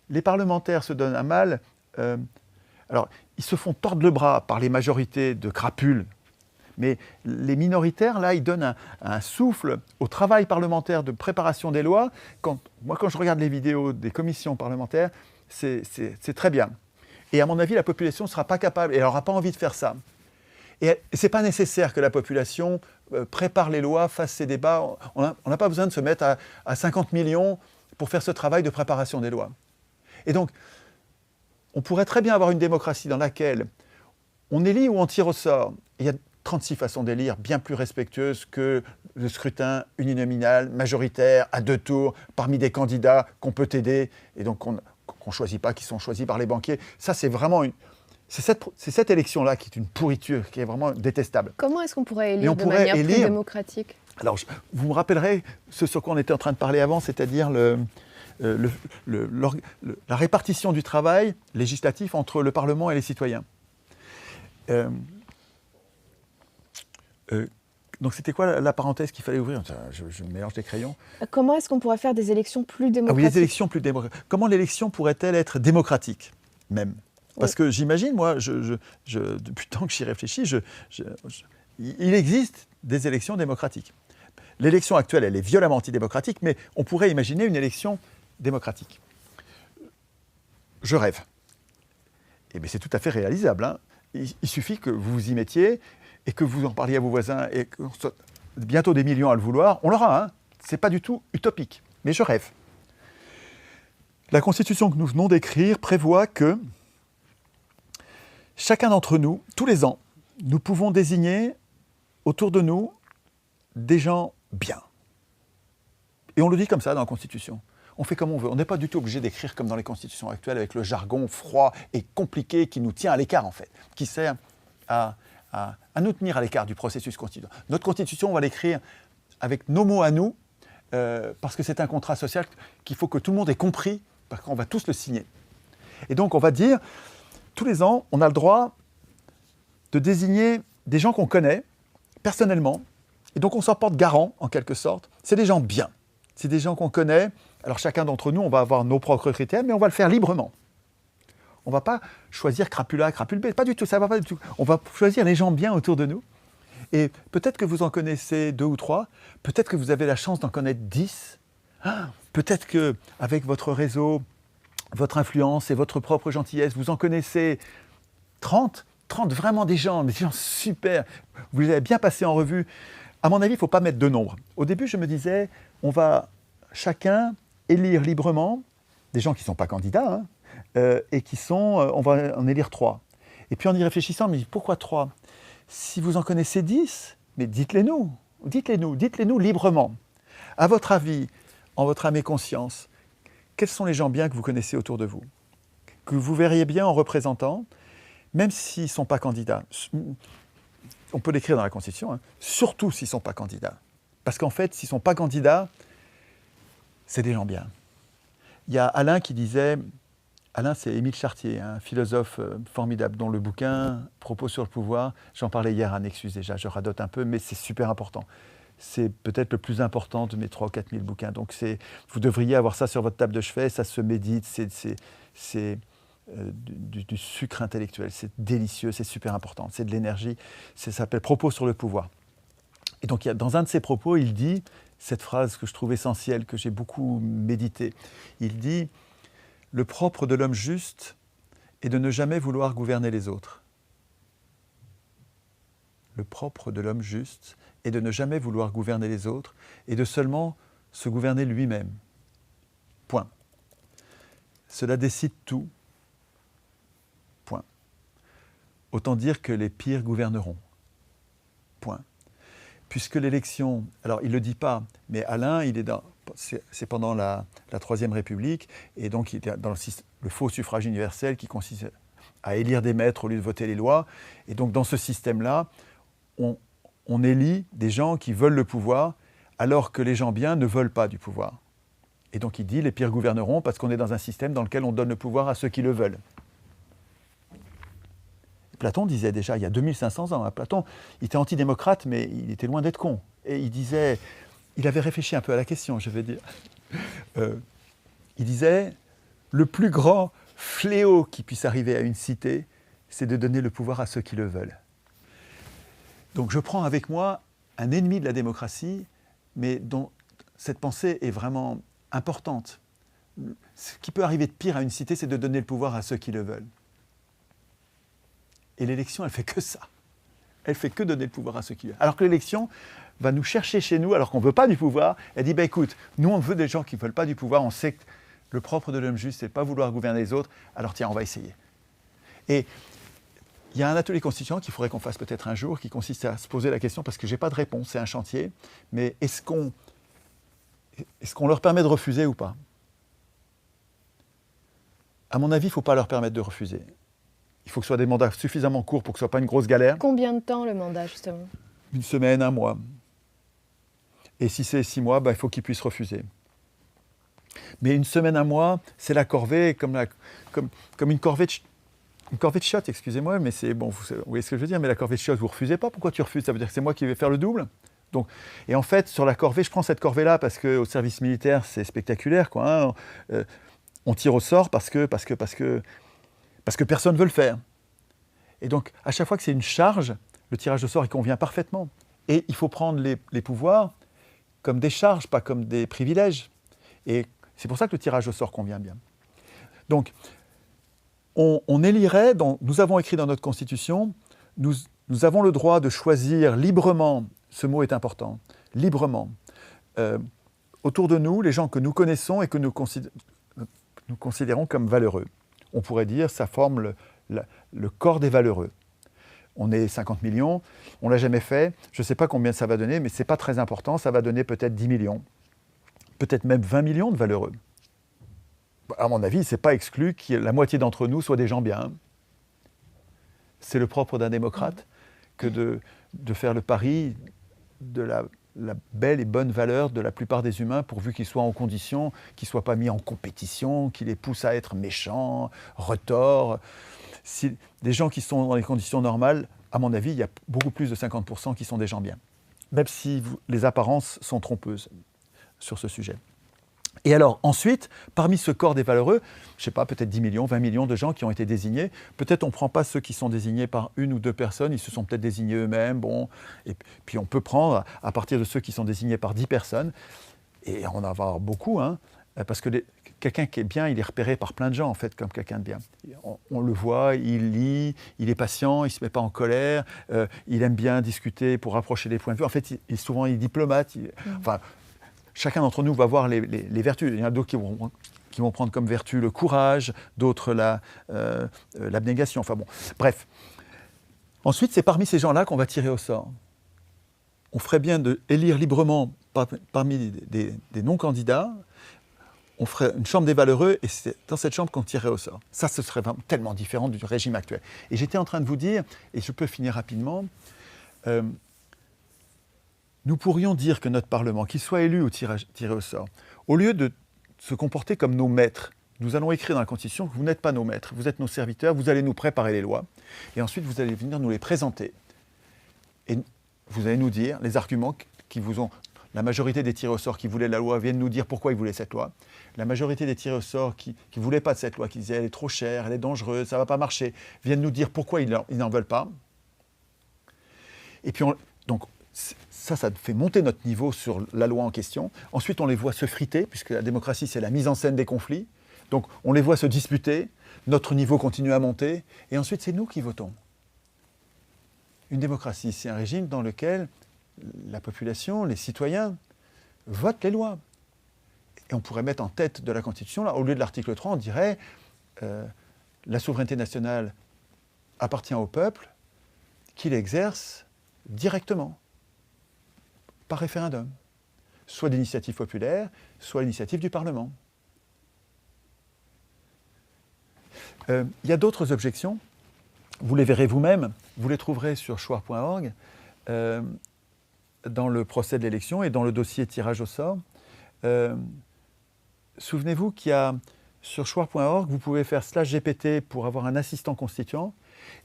les parlementaires se donnent un mal. Alors, ils se font tordre le bras par les majorités de crapules, mais les minoritaires, là, ils donnent un souffle au travail parlementaire de préparation des lois. Quand je regarde les vidéos des commissions parlementaires, c'est très bien. Et à mon avis, la population ne sera pas capable, et elle n'aura pas envie de faire ça. Et ce n'est pas nécessaire que la population prépare les lois, fasse ces débats. On n'a pas besoin de se mettre à 50 millions pour faire ce travail de préparation des lois. Et donc, on pourrait très bien avoir une démocratie dans laquelle on élit ou on tire au sort. Il y a 36 façons d'élire bien plus respectueuses que le scrutin uninominal, majoritaire, à 2 tours, parmi des candidats qu'on peut aider, et donc qu'on ne choisit pas, qui sont choisis par les banquiers. Ça, c'est vraiment c'est cette élection-là qui est une pourriture, qui est vraiment détestable.
Comment est-ce qu'on pourrait élire de manière plus démocratique ?
Alors, vous me rappellerez ce sur quoi on était en train de parler avant, c'est-à-dire la répartition du travail législatif entre le Parlement et les citoyens. Donc c'était quoi la parenthèse qu'il fallait ouvrir ? Je mélange les crayons.
Comment est-ce qu'on pourrait faire des élections plus démocratiques ?
Oui, des élections plus démocratiques. Comment l'élection pourrait-elle être démocratique, même ? Parce que j'imagine, moi, depuis le temps que j'y réfléchis, il existe des élections démocratiques. L'élection actuelle, elle est violemment antidémocratique, mais on pourrait imaginer une élection démocratique. Je rêve. Et bien c'est tout à fait réalisable. Hein. Il suffit que vous vous y mettiez et que vous en parliez à vos voisins et qu'on soit bientôt des millions à le vouloir. On l'aura, hein. Ce n'est pas du tout utopique. Mais je rêve. La Constitution que nous venons d'écrire prévoit que chacun d'entre nous, tous les ans, nous pouvons désigner autour de nous des gens bien. Et on le dit comme ça dans la Constitution. On fait comme on veut. On n'est pas du tout obligé d'écrire comme dans les constitutions actuelles avec le jargon froid et compliqué qui nous tient à l'écart, en fait, qui sert à nous tenir à l'écart du processus constituant. Notre Constitution, on va l'écrire avec nos mots à nous, parce que c'est un contrat social qu'il faut que tout le monde ait compris, parce qu'on va tous le signer. Et donc, on va dire, tous les ans, on a le droit de désigner des gens qu'on connaît personnellement, et donc on s'en porte garant, en quelque sorte. C'est des gens bien, c'est des gens qu'on connaît. Alors chacun d'entre nous, on va avoir nos propres critères, mais on va le faire librement. On ne va pas choisir crapule A, crapule B, pas du tout, ça va pas du tout. On va choisir les gens bien autour de nous. Et peut-être que vous en connaissez 2 ou 3, peut-être que vous avez la chance d'en connaître 10. Peut-être qu'avec votre réseau, votre influence et votre propre gentillesse, vous en connaissez 30 vraiment des gens super. Vous les avez bien passés en revue. À mon avis, il ne faut pas mettre de nombre. Au début, je me disais, on va chacun élire librement des gens qui ne sont pas candidats, et qui sont, on va en élire 3. Et puis en y réfléchissant, je me dis, pourquoi 3 ? Si vous en connaissez 10, mais dites-les nous librement. À votre avis, en votre âme et conscience, quels sont les gens bien que vous connaissez autour de vous ? Que vous verriez bien en représentant, même s'ils ne sont pas candidats. On peut l'écrire dans la Constitution, surtout s'ils ne sont pas candidats. Parce qu'en fait, s'ils ne sont pas candidats, c'est des gens bien. Il y a Alain qui disait, Alain c'est Émile Chartier, un philosophe formidable, dont le bouquin « Propos sur le pouvoir », j'en parlais hier à Nexus déjà, je radote un peu, mais c'est super important. C'est peut-être le plus important de mes 3 ou 4 000 bouquins. Donc vous devriez avoir ça sur votre table de chevet, ça se médite, c'est du sucre intellectuel, c'est délicieux, c'est super important, c'est de l'énergie, ça s'appelle « Propos sur le pouvoir ». Et donc dans un de ses propos, il dit, cette phrase que je trouve essentielle, que j'ai beaucoup méditée, il dit Le propre de l'homme juste est de ne jamais vouloir gouverner les autres. Le propre de l'homme juste est de ne jamais vouloir gouverner les autres et de seulement se gouverner lui-même. Point. Cela décide tout. Point. Autant dire que les pires gouverneront. Point. Puisque l'élection, alors il ne le dit pas, mais Alain, c'est pendant la Troisième République, et donc il était dans le faux suffrage universel qui consiste à élire des maîtres au lieu de voter les lois. Et donc dans ce système-là, on élit des gens qui veulent le pouvoir, alors que les gens bien ne veulent pas du pouvoir. Et donc il dit, les pires gouverneront, parce qu'on est dans un système dans lequel on donne le pouvoir à ceux qui le veulent. Platon disait déjà, il y a 2500 ans, Platon, il était antidémocrate, mais il était loin d'être con. Et il disait, il avait réfléchi un peu à la question, je vais dire. Il disait, le plus grand fléau qui puisse arriver à une cité, c'est de donner le pouvoir à ceux qui le veulent. Donc je prends avec moi un ennemi de la démocratie, mais dont cette pensée est vraiment importante. Ce qui peut arriver de pire à une cité, c'est de donner le pouvoir à ceux qui le veulent. Et l'élection, elle fait que ça. Elle fait que donner le pouvoir à ceux qui le veulent. Alors que l'élection va nous chercher chez nous, alors qu'on ne veut pas du pouvoir. Elle dit, écoute, nous on veut des gens qui ne veulent pas du pouvoir, on sait que le propre de l'homme juste, c'est de ne pas vouloir gouverner les autres, alors tiens, on va essayer. Et il y a un atelier constituant qu'il faudrait qu'on fasse peut-être un jour, qui consiste à se poser la question, parce que je n'ai pas de réponse, c'est un chantier, mais est-ce qu'on leur permet de refuser ou pas ? À mon avis, il ne faut pas leur permettre de refuser. Il faut que ce soit des mandats suffisamment courts pour que ce ne soit pas une grosse galère.
Combien de temps le mandat, justement ?
1 semaine, 1 mois. Et si c'est 6 mois, il faut qu'ils puissent refuser. Mais 1 semaine, 1 mois, c'est la corvée, comme une corvée de chiottes, excusez-moi, mais c'est bon, vous voyez ce que je veux dire, mais la corvée de chiottes, vous ne refusez pas. Pourquoi tu refuses ? Ça veut dire que c'est moi qui vais faire le double. Donc, et en fait, sur la corvée, je prends cette corvée-là parce qu'au service militaire, c'est spectaculaire, quoi. On tire au sort parce que personne ne veut le faire. Et donc, à chaque fois que c'est une charge, le tirage au sort, il convient parfaitement. Et il faut prendre les pouvoirs comme des charges, pas comme des privilèges. Et c'est pour ça que le tirage au sort convient bien. Donc, on élirait, nous avons écrit dans notre Constitution, nous avons le droit de choisir librement, ce mot est important, librement, autour de nous, les gens que nous connaissons et que nous considérons comme valeureux. On pourrait dire, ça forme le corps des valeureux. On est 50 millions, on ne l'a jamais fait, je ne sais pas combien ça va donner, mais ce n'est pas très important, ça va donner peut-être 10 millions, peut-être même 20 millions de valeureux. À mon avis, ce n'est pas exclu que la moitié d'entre nous soient des gens bien. C'est le propre d'un démocrate que de faire le pari de la belle et bonne valeur de la plupart des humains, pourvu qu'ils soient en condition, qu'ils ne soient pas mis en compétition, qui les poussent à être méchants, retors. Si des gens qui sont dans les conditions normales, à mon avis, il y a beaucoup plus de 50% qui sont des gens bien. Même si les apparences sont trompeuses sur ce sujet. Et alors, ensuite, parmi ce corps des valeureux, je ne sais pas, peut-être 10 millions, 20 millions de gens qui ont été désignés. Peut-être on ne prend pas ceux qui sont désignés par 1 ou 2 personnes, ils se sont peut-être désignés eux-mêmes. Bon, et puis on peut prendre à partir de ceux qui sont désignés par 10 personnes, et on en va avoir beaucoup, parce que quelqu'un qui est bien, il est repéré par plein de gens, en fait, comme quelqu'un de bien. On le voit, il lit, il est patient, il ne se met pas en colère, il aime bien discuter pour rapprocher les points de vue. En fait, souvent, il est diplomate. Enfin, chacun d'entre nous va voir les vertus. Il y en a d'autres qui vont prendre comme vertu le courage, d'autres l'abnégation. Enfin bon, bref. Ensuite, c'est parmi ces gens-là qu'on va tirer au sort. On ferait bien d'élire librement parmi des non-candidats. On ferait une chambre des valeureux et c'est dans cette chambre qu'on tirerait au sort. Ça, ce serait vraiment tellement différent du régime actuel. Et j'étais en train de vous dire, et je peux finir rapidement, nous pourrions dire que notre Parlement, qu'il soit élu ou tiré au sort, au lieu de se comporter comme nos maîtres, nous allons écrire dans la Constitution que vous n'êtes pas nos maîtres, vous êtes nos serviteurs, vous allez nous préparer les lois, et ensuite vous allez venir nous les présenter. Et vous allez nous dire les arguments qui vous ont... La majorité des tirés au sort qui voulaient la loi viennent nous dire pourquoi ils voulaient cette loi. La majorité des tirés au sort qui ne voulaient pas de cette loi, qui disaient elle est trop chère, elle est dangereuse, ça ne va pas marcher, viennent nous dire pourquoi ils n'en veulent pas. Et puis, donc, ça fait monter notre niveau sur la loi en question. Ensuite, on les voit se friter, puisque la démocratie, c'est la mise en scène des conflits. Donc on les voit se disputer, notre niveau continue à monter, et ensuite c'est nous qui votons. Une démocratie, c'est un régime dans lequel la population, les citoyens, votent les lois. Et on pourrait mettre en tête de la Constitution, là, au lieu de l'article 3, on dirait la souveraineté nationale appartient au peuple, qu'il exerce directement, par référendum, soit d'initiative populaire, soit l'initiative du Parlement. Il y a d'autres objections, vous les verrez vous-même, vous les trouverez sur choir.org, dans le procès de l'élection et dans le dossier tirage au sort. Souvenez-vous qu'il y a sur choir.org, vous pouvez faire /GPT pour avoir un assistant constituant,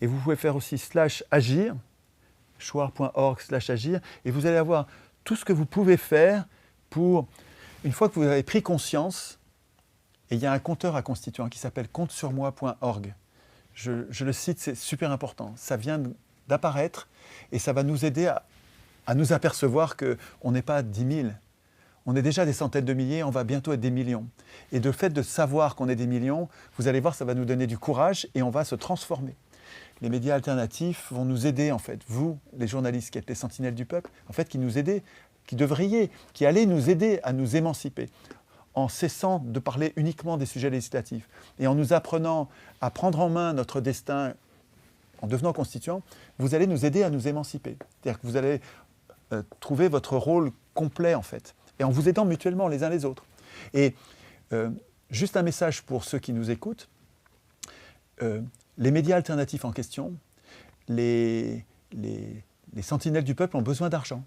et vous pouvez faire aussi /agir, choir.org/agir, et vous allez avoir tout ce que vous pouvez faire pour, une fois que vous avez pris conscience, et il y a un compteur à constituants qui s'appelle comptesurmoi.org. Je le cite, c'est super important. Ça vient d'apparaître et ça va nous aider à nous apercevoir qu'on n'est pas 10 000. On est déjà des centaines de milliers, on va bientôt être des millions. Et le fait de savoir qu'on est des millions, vous allez voir, ça va nous donner du courage et on va se transformer. Les médias alternatifs vont nous aider, en fait. Vous, les journalistes qui êtes les sentinelles du peuple, en fait, qui nous aidez, qui devriez, qui allez nous aider à nous émanciper, en cessant de parler uniquement des sujets législatifs et en nous apprenant à prendre en main notre destin en devenant constituant, vous allez nous aider à nous émanciper. C'est-à-dire que vous allez trouver votre rôle complet, en fait, et en vous aidant mutuellement les uns les autres. Et juste un message pour ceux qui nous écoutent, les médias alternatifs en question, les sentinelles du peuple ont besoin d'argent.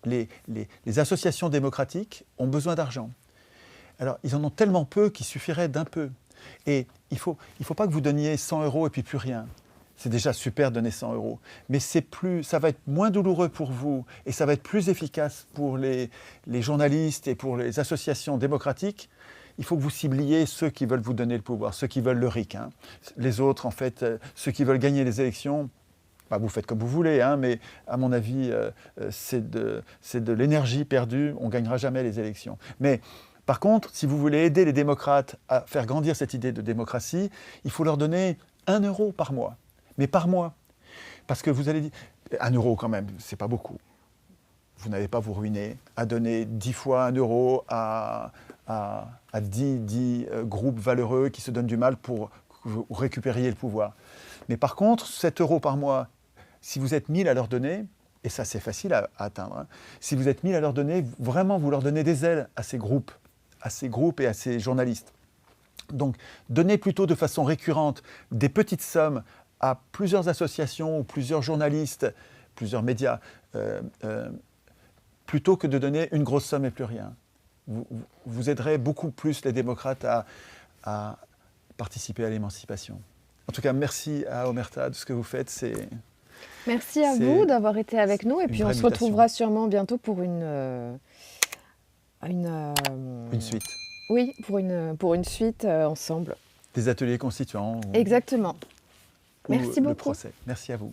Les associations démocratiques ont besoin d'argent. Alors, ils en ont tellement peu qu'il suffirait d'un peu. Et il faut pas que vous donniez 100 € et puis plus rien. C'est déjà super de donner 100 €. Mais ça va être moins douloureux pour vous et ça va être plus efficace pour les journalistes et pour les associations démocratiques. Il faut que vous cibliez ceux qui veulent vous donner le pouvoir, ceux qui veulent le RIC. Hein. Les autres, en fait, ceux qui veulent gagner les élections, vous faites comme vous voulez, hein, mais à mon avis, c'est de l'énergie perdue. On ne gagnera jamais les élections. Mais par contre, si vous voulez aider les démocrates à faire grandir cette idée de démocratie, il faut leur donner 1 € par mois. Mais par mois. Parce que vous allez dire, 1 € quand même, c'est pas beaucoup. Vous n'allez pas vous ruiner à donner 10 fois 1 € à 10 groupes valeureux qui se donnent du mal pour que vous récupériez le pouvoir. Mais par contre, 7 € par mois, si vous êtes 1000 à leur donner, et ça c'est facile à atteindre, hein, si vous êtes 1000 à leur donner, vraiment vous leur donnez des ailes à ces groupes et à ces journalistes. Donc, donnez plutôt de façon récurrente des petites sommes à plusieurs associations ou plusieurs journalistes, plusieurs médias, plutôt que de donner une grosse somme et plus rien. Vous aiderez beaucoup plus les démocrates à participer à l'émancipation. En tout cas, merci à Omerta de ce que vous faites.
Merci à vous d'avoir été avec nous et puis on se retrouvera sûrement bientôt pour une
suite.
Oui, pour une suite ensemble.
Des ateliers constituants.
Exactement. Merci beaucoup.
Le procès. Merci à vous.